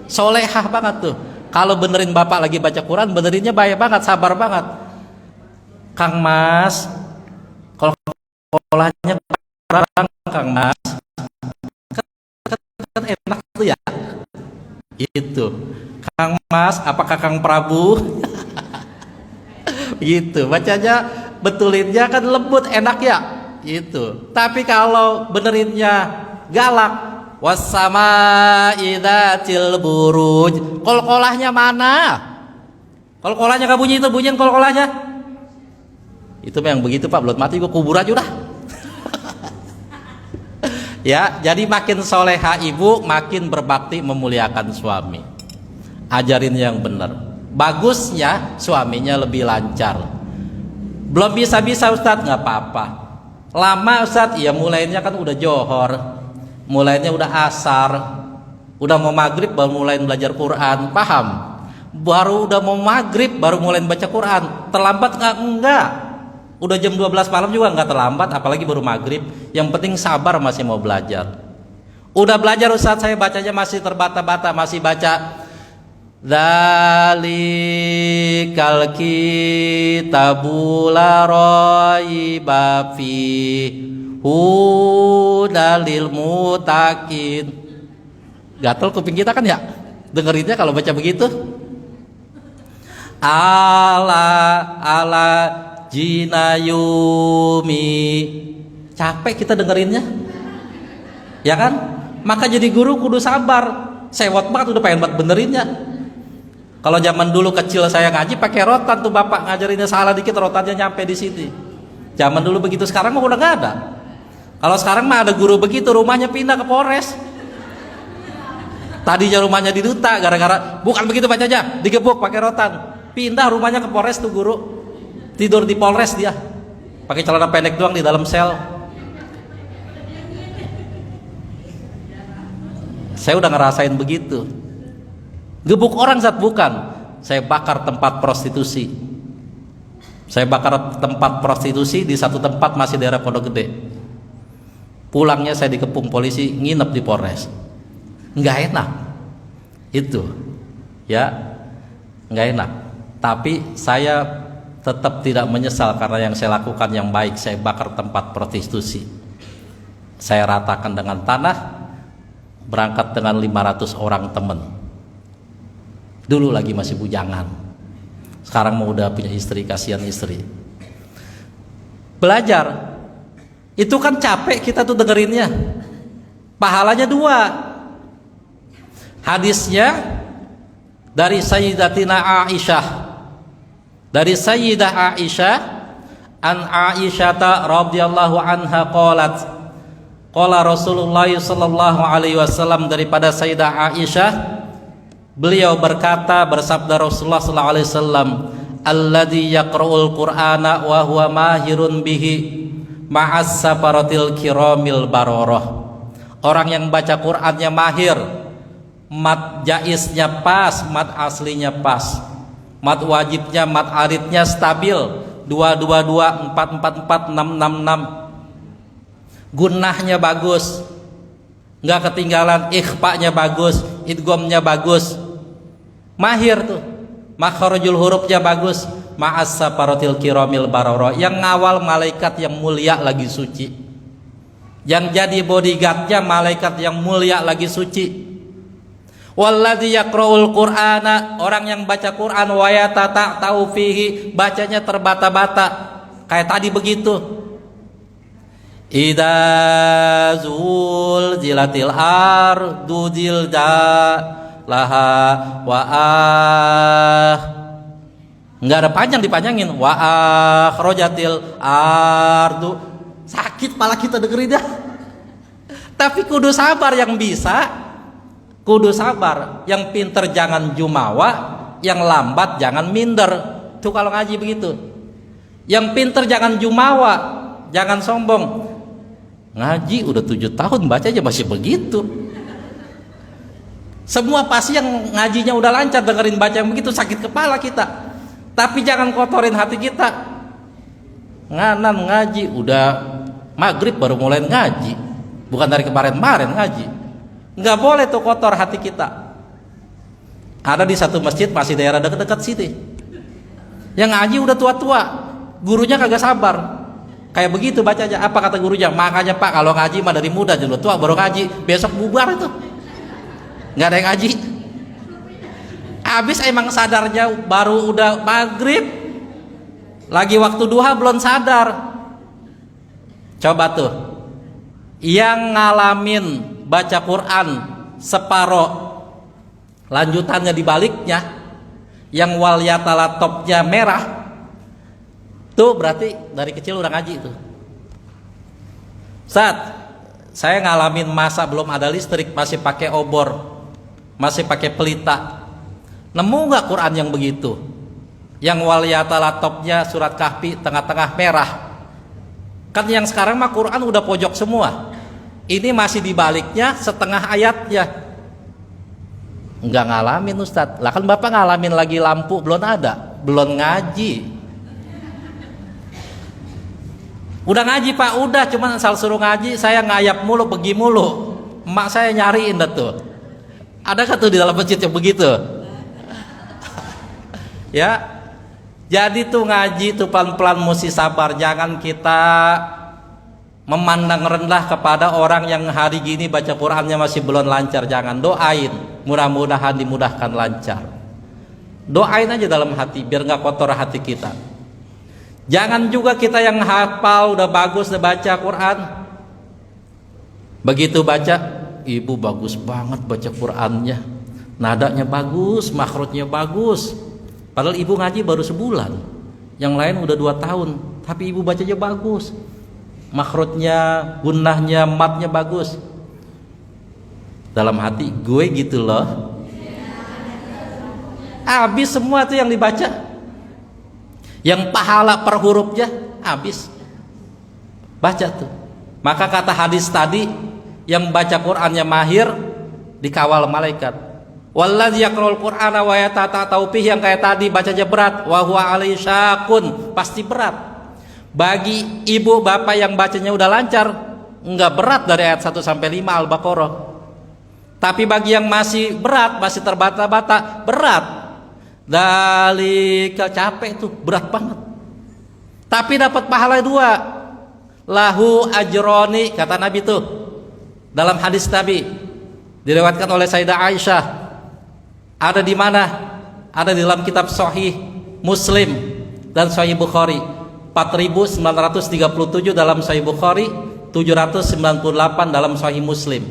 Soleha banget tuh. Kalau benerin bapak lagi baca Quran, benerinnya baik banget, sabar banget. Kang Mas, kalau kolahnya sekarang Kang Mas kan enak tuh ya. Itu Kang Mas, apakah Kang Prabu? Gitu, bacanya betulinnya kan lembut enak ya. Gitu. Tapi kalau benerinnya galak, wassama idzatil buruj, kol-kolahnya mana? Kol-kolahnya gak bunyi, itu bunyiin kol-kolahnya. Itu yang begitu Pak, belum mati gua kubur aja udah. Ya, jadi makin soleha ibu, makin berbakti memuliakan suami. Ajarin yang benar. Bagusnya suaminya lebih lancar. Belum bisa-bisa Ustadz, nggak apa-apa. Lama Ustadz, ya mulainya kan udah johor, mulainya udah asar, udah mau maghrib baru mulai belajar Quran, paham? Baru udah mau maghrib baru mulai baca Quran. Terlambat nggak? Enggak. Udah jam 12 malam juga nggak terlambat, apalagi baru maghrib. Yang penting sabar, masih mau belajar. Udah belajar Ustadz, saya bacanya masih terbata-bata, masih baca Dzalikal kitabu la raiba fihi hudalil muttaqin. Gatel kuping kita kan ya dengerinnya kalau baca begitu. Ala jinayumi, capek kita dengerinnya, ya kan? Maka jadi guru kudu sabar. Sewot banget udah pengen banget benerinnya. Kalau zaman dulu kecil saya ngaji pakai rotan tuh, bapak ngajarinnya salah dikit rotannya nyampe di sini. Zaman dulu begitu, sekarang mah udah nggak ada. Kalau sekarang mah ada guru begitu, rumahnya pindah ke Polres. Tadinya rumahnya di Duta, gara-gara bukan begitu bacanya, digebuk pakai rotan. Pindah rumahnya ke Polres tuh guru. Tidur di Polres dia. Pakai celana pendek doang di dalam sel. Saya udah ngerasain begitu. Gebuk orang saat bukan, saya bakar tempat prostitusi. Saya bakar tempat prostitusi di satu tempat masih daerah Pondok Gede. Pulangnya saya dikepung polisi, nginep di Polres. Nggak enak, itu, ya, nggak enak. Tapi saya tetap tidak menyesal karena yang saya lakukan yang baik. Saya bakar tempat prostitusi. Saya ratakan dengan tanah, berangkat dengan 500 orang teman. Dulu lagi masih bujangan, sekarang mau udah punya istri, kasihan istri. Belajar itu kan capek kita tuh dengerinnya, pahalanya 2. Hadisnya dari Sayyidatina Aisyah, dari Sayyidah Aisyah, an Aisyata radhiyallahu anha qalat, qala Rasulullah sallallahu alaihi wasallam, daripada Sayyidah Aisyah, beliau berkata, bersabda Rasulullah sallallahu alaihi wasallam, alladzi yaqra'ul qur'ana wa huwa mahirun bihi ma'as safaratil kiramil bararah. Orang yang baca Qur'annya mahir, mat jaiznya pas, mat aslinya pas, mat wajibnya, mat aridnya stabil, 222, 444, 666. Gunnahnya bagus, nggak ketinggalan, ikhfa'nya bagus, idghamnya bagus, mahir tuh, makharajul hurufnya bagus, ma'as safaratil kiramil barara, yang ngawal malaikat yang mulia lagi suci, yang jadi bodyguardnya malaikat yang mulia lagi suci. Walladzi yaqra'ul qur'ana, orang yang baca Quran, wa yatata'u fihi, bacanya terbata-bata kayak tadi begitu. Idza zulzilatil ardu zilzalaha wa enggak ada panjang, dipanjangin, wa akhrajatil ardu. Sakit pala kita dengerinnya. Tapi kudu sabar yang bisa, kudu sabar. Yang pinter jangan jumawa, yang lambat jangan minder. Tuh kalau ngaji begitu. Yang pinter jangan jumawa, jangan sombong. Ngaji udah 7 tahun baca aja masih begitu. Semua pasti yang ngajinya udah lancar, dengerin baca yang begitu sakit kepala kita. Tapi jangan kotorin hati kita. Nganan ngaji udah maghrib baru mulai ngaji, bukan dari kemarin-kemarin ngaji. Nggak boleh tuh kotor hati kita. Ada di satu masjid masih daerah dekat-dekat sini, yang ngaji udah tua-tua, gurunya kagak sabar. Kayak begitu bacanya. Apa kata gurunya? Makanya Pak, kalau ngaji mah dari muda dulu tua baru ngaji, besok bubar itu. Nggak ada yang ngaji. Habis emang sadarnya baru udah maghrib, lagi waktu duha belum sadar. Coba tuh, yang ngalamin baca Quran separoh, lanjutannya dibaliknya, yang wal yatala topnya merah, tuh berarti dari kecil udah ngaji tuh. Saya ngalamin masa belum ada listrik, masih pakai obor, masih pakai pelita. Nemu nggak Quran yang begitu? Yang wal yatala topnya surat Kahfi tengah-tengah merah. Kan yang sekarang mah Quran udah pojok semua. Ini masih dibaliknya setengah ayatnya. Nggak ngalamin Ustadz. Lah kan Bapak ngalamin lagi lampu belum ada, belum ngaji. Udah ngaji Pak, udah, cuman asal suruh ngaji saya ngayap mulu, pergi mulu. Emak saya nyariin dah tuh. Ada tuh di dalam masjid yang begitu? Ya. Jadi tuh ngaji tuh pelan-pelan mesti sabar. Jangan kita memandang rendah kepada orang yang hari gini baca Qurannya masih belum lancar. Jangan, doain, mudah-mudahan dimudahkan lancar. Doain aja dalam hati biar nggak kotor hati kita. Jangan juga kita yang hafal udah bagus udah baca Quran, begitu baca, ibu bagus banget baca Qurannya, nadanya bagus, makhrajnya bagus. Padahal ibu ngaji baru sebulan, yang lain udah 2 tahun, tapi ibu bacanya bagus, makhrajnya, gunnahnya, matnya bagus. Dalam hati gue gitu loh. Habis semua tuh yang dibaca, yang pahala per hurufnya habis. Baca tuh. Maka kata hadis tadi, yang baca Qur'annya mahir dikawal malaikat. Wallazi yaqra'ul Qur'ana wa yatata'u fihi, yang kayak tadi bacanya berat, wa huwa alaihi syaqun, pasti berat. Bagi ibu bapak yang bacanya udah lancar, enggak berat dari ayat 1 sampai 5 Al-Baqarah. Tapi bagi yang masih berat, masih terbata-bata, berat. Dalika, capek itu, berat banget. Tapi dapat pahala 2. Lahu ajroni, kata Nabi tuh dalam hadis Nabi diriwayatkan oleh Sayyidah Aisyah. Ada di mana? Ada di dalam kitab Sahih Muslim dan Sahih Bukhari. 4937 dalam Sahih Bukhari, 798 dalam Sahih Muslim.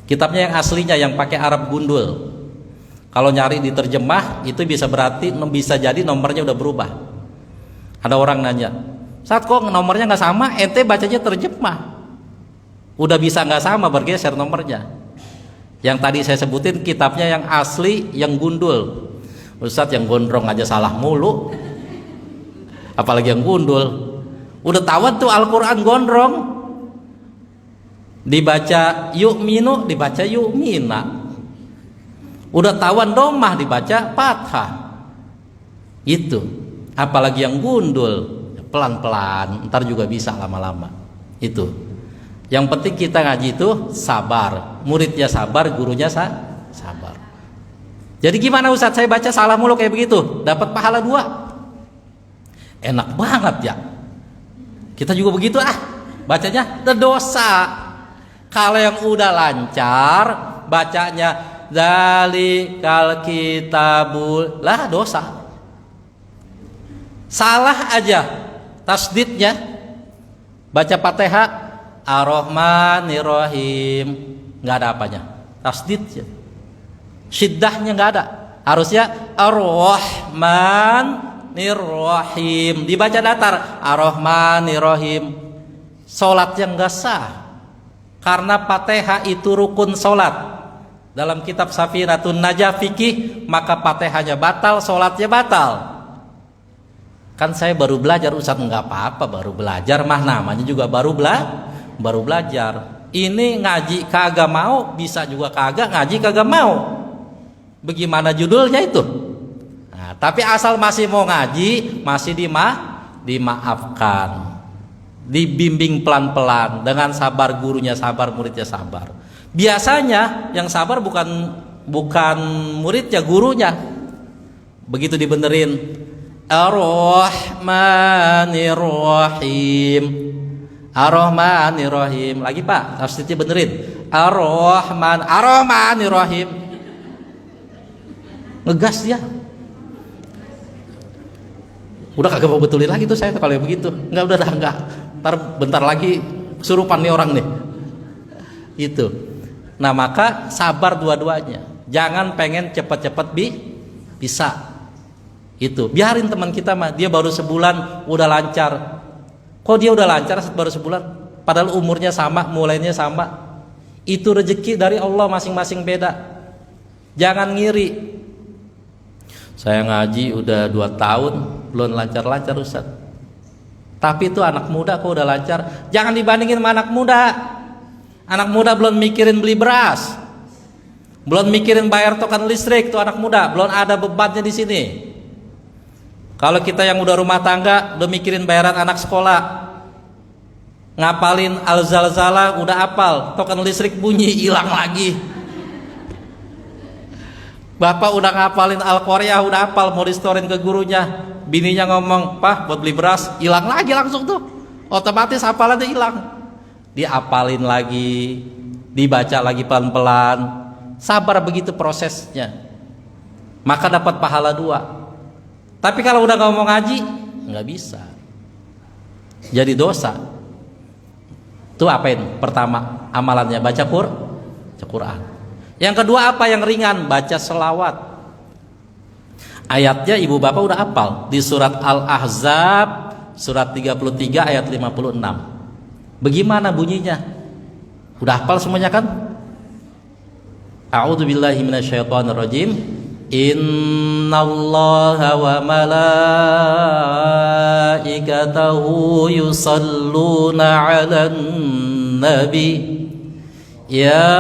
Kitabnya yang aslinya yang pakai Arab gundul. Kalau nyari diterjemah itu bisa berarti bisa jadi nomornya udah berubah. Ada orang nanya, saat kok nomornya nggak sama, ente bacanya terjemah. Udah bisa nggak sama, bergeser nomornya. Yang tadi saya sebutin kitabnya yang asli, yang gundul. Ustadz yang gondrong aja salah mulu, apalagi yang gundul. Udah tahu tuh Al-Quran gondrong, dibaca yu'minu dibaca yu'mina. Udah tawan domah dibaca fathah. Itu. Apalagi yang gundul, pelan-pelan, ntar juga bisa lama-lama. Itu. Yang penting kita ngaji itu sabar. Muridnya sabar, gurunya sabar. Jadi gimana Ustadz, saya baca salah mulu kayak begitu, dapat pahala 2. Enak banget ya. Kita juga begitu bacanya dosa. Kalau yang udah lancar bacanya Dzalikal kitabul lah dosa. Salah aja tasdidnya, baca Fatihah Ar-Rahmanir-Rahim, nggak ada apanya, tasdidnya, syiddahnya nggak ada. Harusnya Ar-Rahmanir-Rahim, dibaca datar Ar-Rahmanir-Rahim. Solatnya nggak sah karena Fatihah itu rukun solat. Dalam kitab Safinatun Najah fikih, maka Fatihahnya batal, solatnya batal. Kan saya baru belajar Ustaz, nggak apa-apa, baru belajar mah namanya juga baru belajar. Ini ngaji kagak mau, bisa juga kagak, ngaji kagak mau. Bagaimana judulnya itu? Nah, tapi asal masih mau ngaji, masih dimaafkan. Dibimbing pelan-pelan, dengan sabar, gurunya sabar, muridnya sabar. Biasanya yang sabar bukan muridnya, gurunya. Begitu dibenerin, Ar-Rahmanir-Rahim. Ar-Rahmanir-Rahim. Lagi Pak, harus benerin. Ar-Rahmanir-Rahim. Ngegas dia. Udah kagak mau betulin lagi tuh saya kalau yang begitu. Enggak. Ntar bentar lagi kesurupan nih orang nih. Itu. Nah, maka sabar dua-duanya. Jangan pengen cepat-cepat bisa. Itu. Biarin teman kita mah, dia baru sebulan udah lancar. Kok dia udah lancar baru sebulan? Padahal umurnya sama, mulainya sama. Itu rezeki dari Allah, masing-masing beda. Jangan ngiri. Saya ngaji udah 2 tahun belum lancar-lancar Ustaz. Tapi itu anak muda kok udah lancar. Jangan dibandingin sama anak muda. Anak muda belum mikirin beli beras, belum mikirin bayar token listrik tuh anak muda, belum ada bebannya di sini. Kalau kita yang udah rumah tangga udah mikirin bayaran anak sekolah, ngapalin al-zalzalah udah apal, token listrik bunyi hilang lagi. Bapak udah ngapalin Al-Qorea udah apal, mau restorin ke gurunya, bininya ngomong, "Pak, buat beli beras," hilang lagi langsung tuh. Otomatis hafalannya hilang. Diapalin lagi, dibaca lagi pelan-pelan. Sabar begitu prosesnya. Maka dapat pahala 2. Tapi kalau udah nggak mau ngaji, nggak bisa. Jadi dosa. Itu apain? Pertama, amalannya baca Quran. Yang kedua apa yang ringan? Baca selawat. Ayatnya ibu bapak udah hafal di surat Al-Ahzab surat 33 ayat 56. Bagaimana bunyinya? Udah hafal semuanya kan? A'udzubillahi minasyaitonirrajim. Innallaha wa malaikatahu yusalluna 'alan nabi. Ya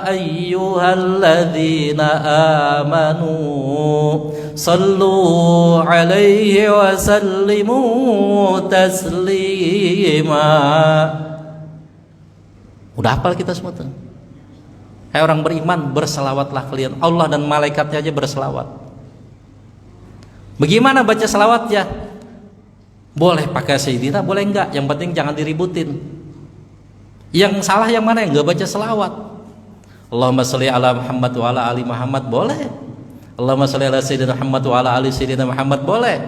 ayyuhalladzina amanu sallu alaihi wa sallimu taslima. Udah hafal kita semua tuh. Hai orang beriman, berselawatlah kalian. Allah dan malaikatnya aja berselawat. Bagaimana baca selawatnya? Boleh pakai sayyidina, boleh enggak, yang penting jangan diributin. Yang salah yang mana? Yang enggak baca selawat. Allahumma sholli ala Muhammad wa ala ali Muhammad, boleh. Allahumma sholli ala sayyidina Muhammad wa ala ali sayyidina Muhammad, boleh.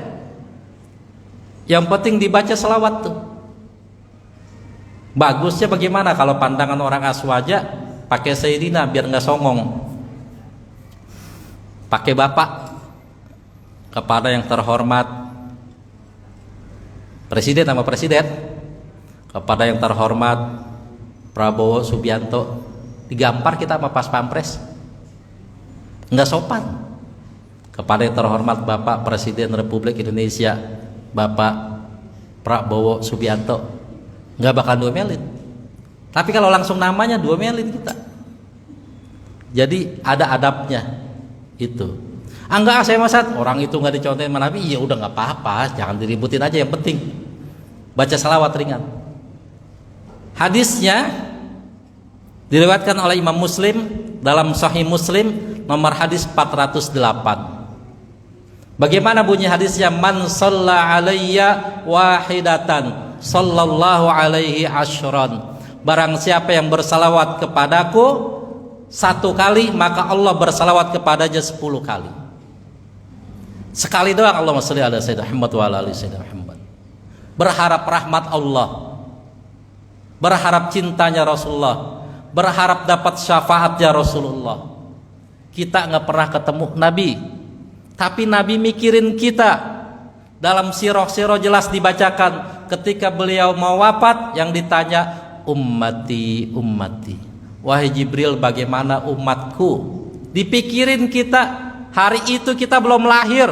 Yang penting dibaca selawat tuh. Bagusnya bagaimana kalau pandangan orang aswaja pakai sayyidina biar nggak songong. Pakai bapak kepada yang terhormat presiden sama presiden, kepada yang terhormat Prabowo Subianto, digampar kita sama pas pampres, nggak sopan. Kepada yang terhormat Bapak Presiden Republik Indonesia Bapak Prabowo Subianto, nggak bakal diomelin. Tapi kalau langsung namanya diomelin kita. Jadi ada adabnya itu. Enggak, saya masat orang itu nggak dicontohin sama Nabi. Iya udah nggak apa-apa, jangan diributin aja, yang penting baca salawat ringan. Hadisnya diriwayatkan oleh Imam Muslim dalam Sahih Muslim nomor hadis 408. Bagaimana bunyi hadisnya? Man shalla alayya wahidatan sallallahu alaihi asyran. Barang siapa yang bersalawat kepadaku 1 kali, maka Allah bersalawat kepadanya 10 kali. Sekali doang Allahumma sholli ala sayyidina Muhammad wa ala ali sayyidina Muhammad. Berharap rahmat Allah, berharap cintanya Rasulullah, berharap dapat syafaatnya Rasulullah. Kita nggak pernah ketemu Nabi, tapi Nabi mikirin kita. Dalam sirah-sirah jelas dibacakan ketika beliau mau wafat, yang ditanya ummati ummati, wahai Jibril bagaimana umatku. Dipikirin kita. Hari itu kita belum lahir,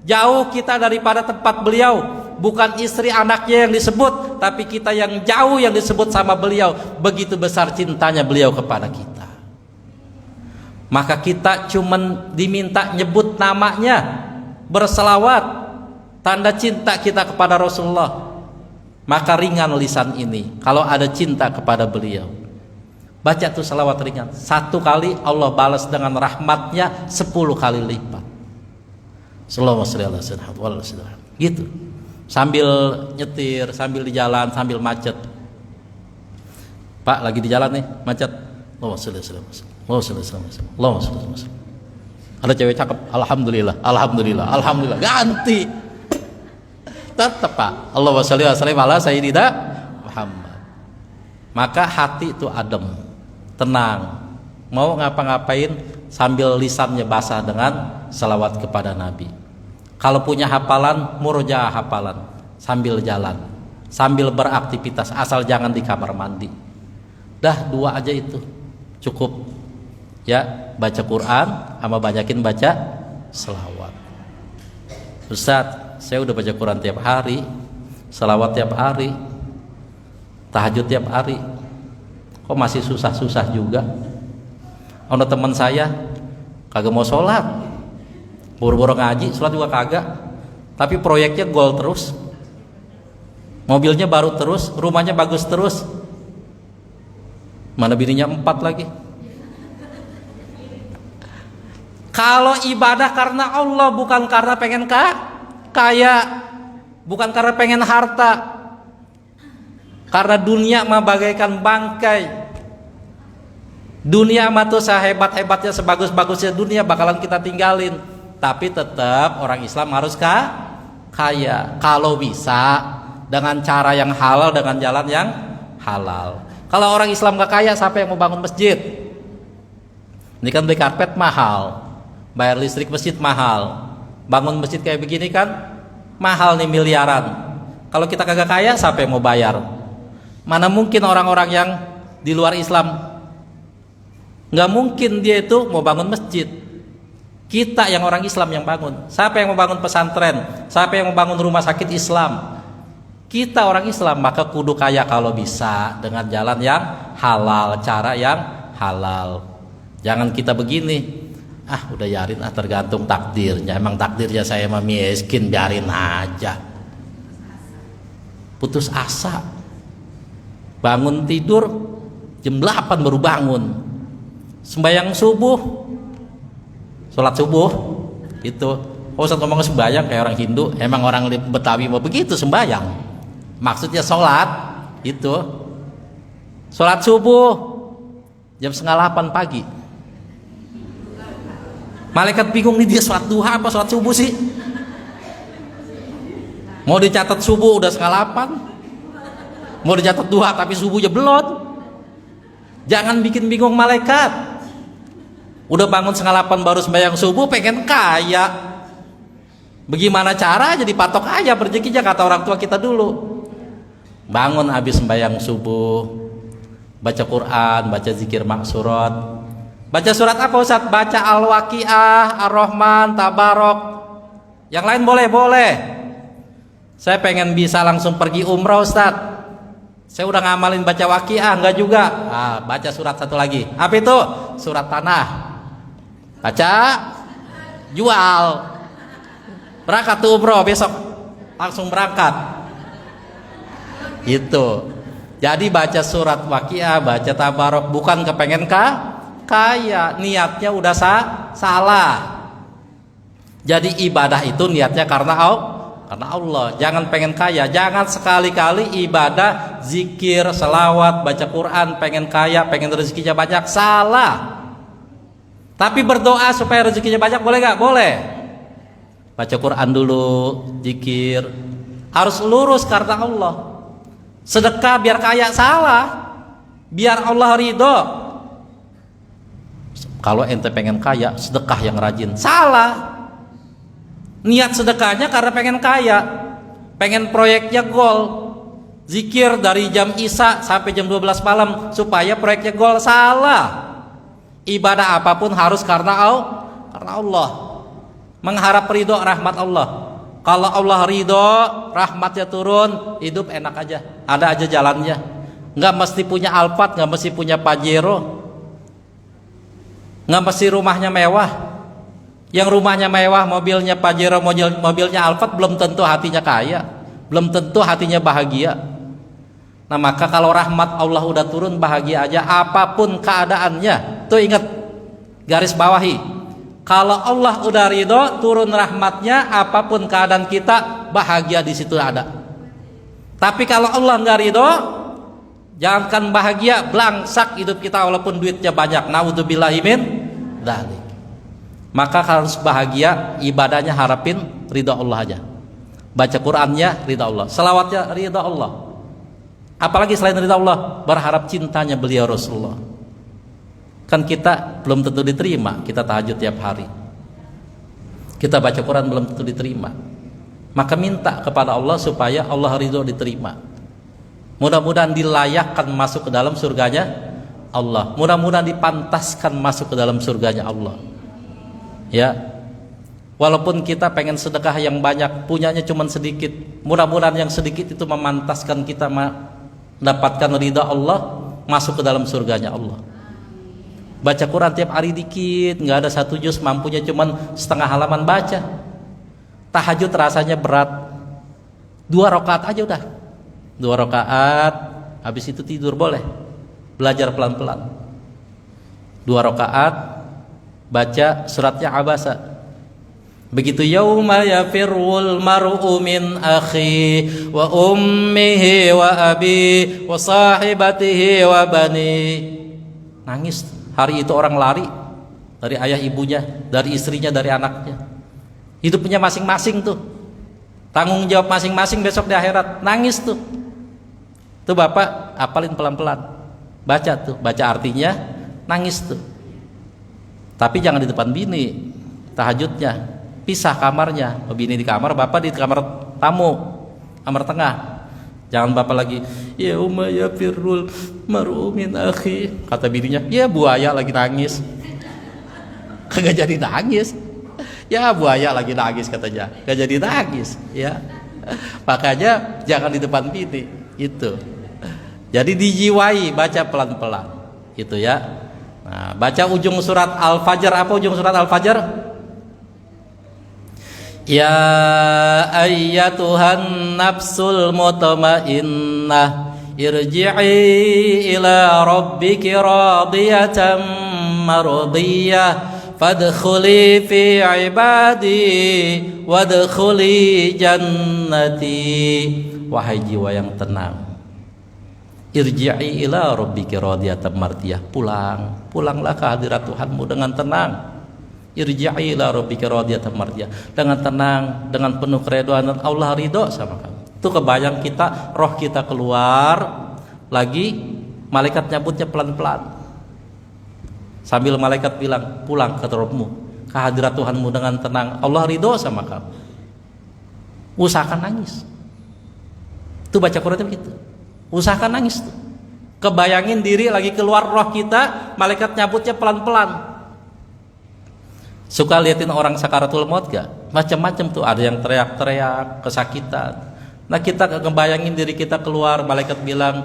jauh kita daripada tempat beliau. Bukan istri anaknya yang disebut, tapi kita yang jauh yang disebut sama beliau. Begitu besar cintanya beliau kepada kita. Maka kita cuman diminta nyebut namanya, berselawat, tanda cinta kita kepada Rasulullah. Maka ringan lisan ini kalau ada cinta kepada beliau. Baca tuh selawat ringan. 1 kali Allah balas dengan rahmatnya 10 kali lipat. Sallallahu alaihi wasallam. Gitu. Sambil nyetir, sambil di jalan, sambil macet. Pak, lagi di jalan nih, macet. Allahumma shalli alaihi wasallam. Allahumma shalli alaihi wasallam. Ada cewek cakep, alhamdulillah, alhamdulillah, alhamdulillah. Ganti. Tetap Pak. Allahumma shalli ala sayyidina Muhammad. Maka hati itu adem, tenang. Mau ngapa-ngapain sambil lisannya basah dengan salawat kepada Nabi. Kalau punya hafalan, murojaah hafalan sambil jalan, sambil beraktivitas, asal jangan di kamar mandi. Dah 2 aja itu cukup. Ya, baca Quran sama banyakin baca selawat. Ustaz, saya udah baca Quran tiap hari, selawat tiap hari, tahajud tiap hari, kok masih susah-susah juga. Ada teman saya kagak mau sholat, buru-buru ngaji, sholat juga kagak, tapi proyeknya gol terus, mobilnya baru terus, rumahnya bagus terus, mana bininya 4 lagi. Kalau ibadah karena Allah, bukan karena pengen kaya, bukan karena pengen harta, karena dunia mah bagaikan bangkai. Dunia mah tuh sehebat-hebatnya, sebagus-bagusnya dunia bakalan kita tinggalin. Tapi tetap orang Islam harus kaya. Kalau bisa dengan cara yang halal, dengan jalan yang halal. Kalau orang Islam gak kaya, siapa yang mau bangun masjid? Ini kan beli karpet mahal, bayar listrik masjid mahal, bangun masjid kayak begini kan mahal nih, miliaran. Kalau kita kagak kaya, siapa yang mau bayar? Mana mungkin orang-orang yang di luar Islam, nggak mungkin dia itu mau bangun masjid. Kita yang orang Islam yang bangun. Siapa yang mau bangun pesantren? Siapa yang mau bangun rumah sakit Islam? Kita orang Islam, maka kudu kaya kalau bisa dengan jalan yang halal, cara yang halal. Jangan kita begini, udah biarin, tergantung takdirnya. Emang takdirnya saya mah miskin, biarin aja. Putus asa. Bangun tidur jam 8 baru bangun. Sembahyang subuh, sholat subuh itu. Ustaz ngomong sembahyang kayak orang Hindu. Emang orang Betawi mau begitu sembahyang, maksudnya sholat itu. Sholat subuh jam 7:30 pagi. Malaikat bingung nih, dia sholat duha apa sholat subuh sih? Mau dicatat subuh udah 7:30, mau dicatat duha tapi subuhnya belum. Jangan bikin bingung malaikat. Udah bangun 7:30 baru sembahyang subuh, pengen kaya. Bagaimana cara jadi patok aja rezekinya, kata orang tua kita dulu. Bangun habis sembahyang subuh, baca Quran, baca zikir maksurat. Baca surat apa Ustaz? Baca Al-Waqiah, Ar-Rahman, Tabarok. Yang lain boleh. Saya pengen bisa langsung pergi umrah Ustaz. Saya udah ngamalin baca Waqiah, enggak juga. Baca surat satu lagi. Apa itu? Surat Tanah. Baca, jual. Berangkat tuh umroh besok, langsung berangkat. Itu. Jadi baca surat Waqiah, baca Tabarok, bukan kepengen kaya, niatnya udah salah. Jadi ibadah itu niatnya karena Allah. Jangan pengen kaya. Jangan sekali-kali ibadah, zikir, selawat, baca Quran pengen kaya, pengen rezekinya banyak. Salah. Tapi berdoa supaya rezekinya banyak boleh gak? Boleh. Baca Quran dulu, zikir. Harus lurus karena Allah. Sedekah biar kaya, salah. Biar Allah ridho. Kalau ente pengen kaya, sedekah yang rajin, salah. Niat sedekahnya karena pengen kaya, pengen proyeknya gol, zikir dari jam Isya sampai jam 12 malam supaya proyeknya gol, salah. Ibadah apapun harus karena Allah, mengharap ridho rahmat Allah. Kalau Allah ridho, rahmatnya turun, hidup enak aja, ada aja jalannya. Nggak mesti punya Alphard, nggak mesti punya Pajero, nggak mesti rumahnya mewah. Yang rumahnya mewah, mobilnya Pajero, mobilnya Alphard, belum tentu hatinya kaya, belum tentu hatinya bahagia. Nah maka kalau rahmat Allah udah turun, bahagia aja apapun keadaannya. Tuh ingat, garis bawahi, Kalau Allah udah ridho, turun rahmatnya, apapun keadaan kita, bahagia di situ ada. Tapi kalau Allah nggak ridho, jangankan bahagia, belangsak hidup kita walaupun duitnya banyak. Naudzubillahi min dzalik. Maka harus bahagia, ibadahnya harapin ridho Allah aja. Baca Qur'annya ridho Allah, selawatnya ridho Allah. Apalagi selain ridho Allah, berharap cintanya beliau Rasulullah. Kan kita belum tentu diterima, kita tahajud tiap hari, kita baca Quran belum tentu diterima. Maka minta kepada Allah supaya Allah ridho, diterima. Mudah-mudahan dilayakkan masuk ke dalam surganya Allah. Mudah-mudahan dipantaskan masuk ke dalam surganya Allah. Ya, walaupun kita pengen sedekah yang banyak, punyanya cuma sedikit, mudah-mudahan yang sedikit itu memantaskan kita mendapatkan ridha Allah, masuk ke dalam surganya Allah. Baca Quran tiap hari dikit, nggak ada satu juz, mampunya cuma setengah halaman baca. Tahajud rasanya berat, 2 rakaat aja udah, 2 rakaat, habis itu tidur boleh, belajar pelan-pelan. 2 rakaat, baca suratnya Abasa. Begitu yauma yafirrul mar'u min akhi wa ummihi wa abi wa sahibatihi wa bani. Nangis. Hari itu orang lari dari ayah ibunya, dari istrinya, dari anaknya. Hidupnya masing-masing tuh, tanggung jawab masing-masing besok di akhirat. Nangis tuh. Tuh bapak apalin pelan-pelan, baca tuh, baca artinya, nangis tuh. Tapi jangan di depan bini, tahajudnya pisah kamarnya, bini di kamar, bapak di kamar tamu, kamar tengah. Jangan bapak lagi, ya umma ya firrul mar'u min akhi, kata bininya, ya buaya lagi nangis. Kagak jadi nangis. Ya buaya lagi nangis katanya, gak jadi nangis. Ya, makanya jangan di depan bini itu. Jadi dijiwai, baca pelan-pelan itu ya. Nah, baca ujung surat Al-Fajr. Apa ujung surat Al-Fajr? Ya ayyatuhan nafsul mutmainnah irji'i ila rabbiki radiyatan mardiyah fadkhuli fi ibadi wadkhuli jannati. Wahai jiwa yang tenang, irji'i ila rabbiki radiyatan mardiyah, pulanglah ke hadirat Tuhanmu dengan tenang. Irji'i ila rabbika radiyatan mardiyah, dengan tenang, dengan penuh keridhaan Allah, ridho sama kamu. Itu kebayang kita, roh kita keluar lagi, malaikat nyabutnya pelan-pelan. Sambil malaikat bilang, pulang ke Rabbmu, ke hadirat Tuhanmu dengan tenang, Allah ridho sama kamu. Usahakan nangis. Itu baca Quran begitu. Usahakan nangis tuh. Kebayangin diri lagi keluar roh kita, malaikat nyabutnya pelan-pelan. Suka liatin orang sakaratul maut gak? Macam-macam tuh, ada yang teriak-teriak kesakitan. Nah kita ngebayangin diri kita keluar, malaikat bilang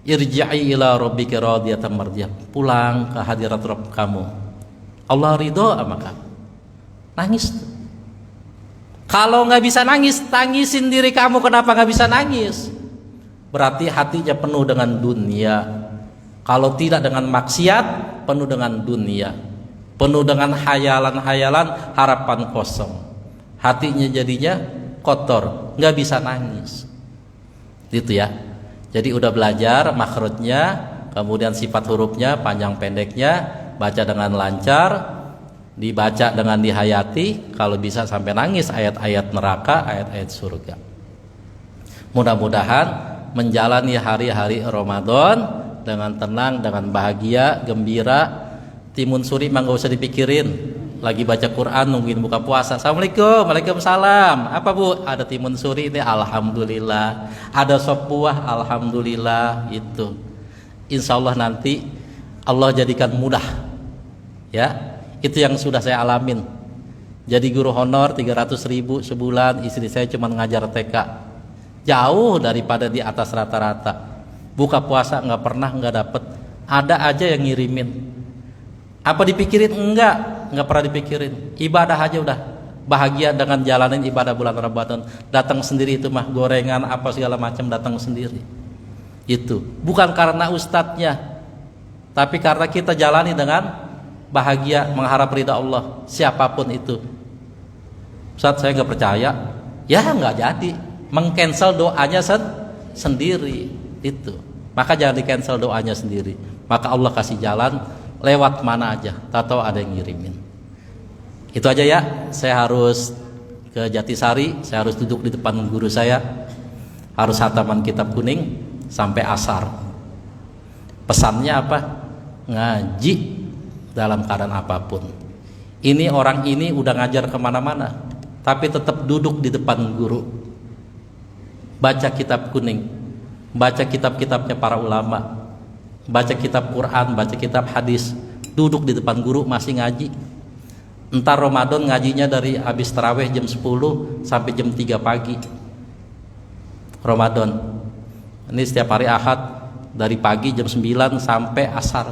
irji'i ila rabbika radiyatan mardiyah, pulang ke hadirat Rabb kamu, Allah ridho sama kamu. Nangis tuh. Kalau nggak bisa nangis, tangisin diri kamu. Kenapa nggak bisa nangis? Berarti hatinya penuh dengan dunia. Kalau tidak dengan maksiat, penuh dengan dunia, penuh dengan hayalan-hayalan, harapan kosong. Hatinya jadinya kotor, nggak bisa nangis. Gitu ya. Jadi udah belajar makhrajnya, kemudian sifat hurufnya, panjang pendeknya, baca dengan lancar, dibaca dengan dihayati, kalau bisa sampai nangis ayat-ayat neraka, ayat-ayat surga. Mudah-mudahan menjalani hari-hari Ramadan dengan tenang, dengan bahagia, gembira. Timun suri mah gak usah dipikirin, lagi baca Quran nungguin buka puasa. Assalamualaikum, waalaikumsalam. Apa bu? Ada timun suri ini, alhamdulillah. Ada sop buah, alhamdulillah. Itu insya Allah nanti Allah jadikan mudah. Ya, itu yang sudah saya alamin. Jadi guru honor 300.000 sebulan, istri saya cuma ngajar TK, jauh daripada di atas rata-rata. Buka puasa nggak pernah nggak dapet, ada aja yang ngirimin. Apa dipikirin? Enggak pernah dipikirin. Ibadah aja udah bahagia dengan jalanin ibadah bulan Ramadan. Datang sendiri itu mah, gorengan apa segala macam datang sendiri. Itu bukan karena ustadznya, tapi karena kita jalani dengan bahagia, mengharap ridha Allah, siapapun itu. Ustaz, saya nggak percaya. Ya nggak jadi, mengcancel doanya sendiri itu. Maka jangan di cancel doanya sendiri. Maka Allah kasih jalan lewat mana aja, tahu ada yang ngirimin. Itu aja ya. Saya harus ke Jatisari, saya harus duduk di depan guru saya, harus hataman kitab kuning sampai asar. Pesannya apa? Ngaji dalam keadaan apapun. Ini orang ini udah ngajar kemana-mana, tapi tetap duduk di depan guru, baca kitab kuning, baca kitab-kitabnya para ulama, baca kitab Quran, baca kitab hadis, duduk di depan guru masih ngaji. Entar Ramadan ngajinya dari habis tarawih jam 10 sampai jam 3 pagi. Ramadan ini setiap hari Ahad dari pagi jam 9 sampai asar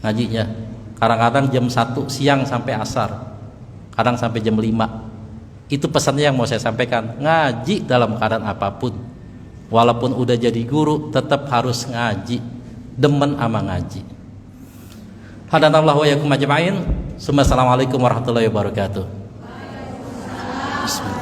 ngajinya. Kadang-kadang jam 1 siang sampai asar, kadang sampai jam 5. Itu pesannya yang mau saya sampaikan. Ngaji dalam keadaan apapun. Walaupun udah jadi guru, tetap harus ngaji. Demen ama ngaji. Hadanallahu wa yakum ajma'in. Assalamualaikum warahmatullahi wabarakatuh. Bismillah.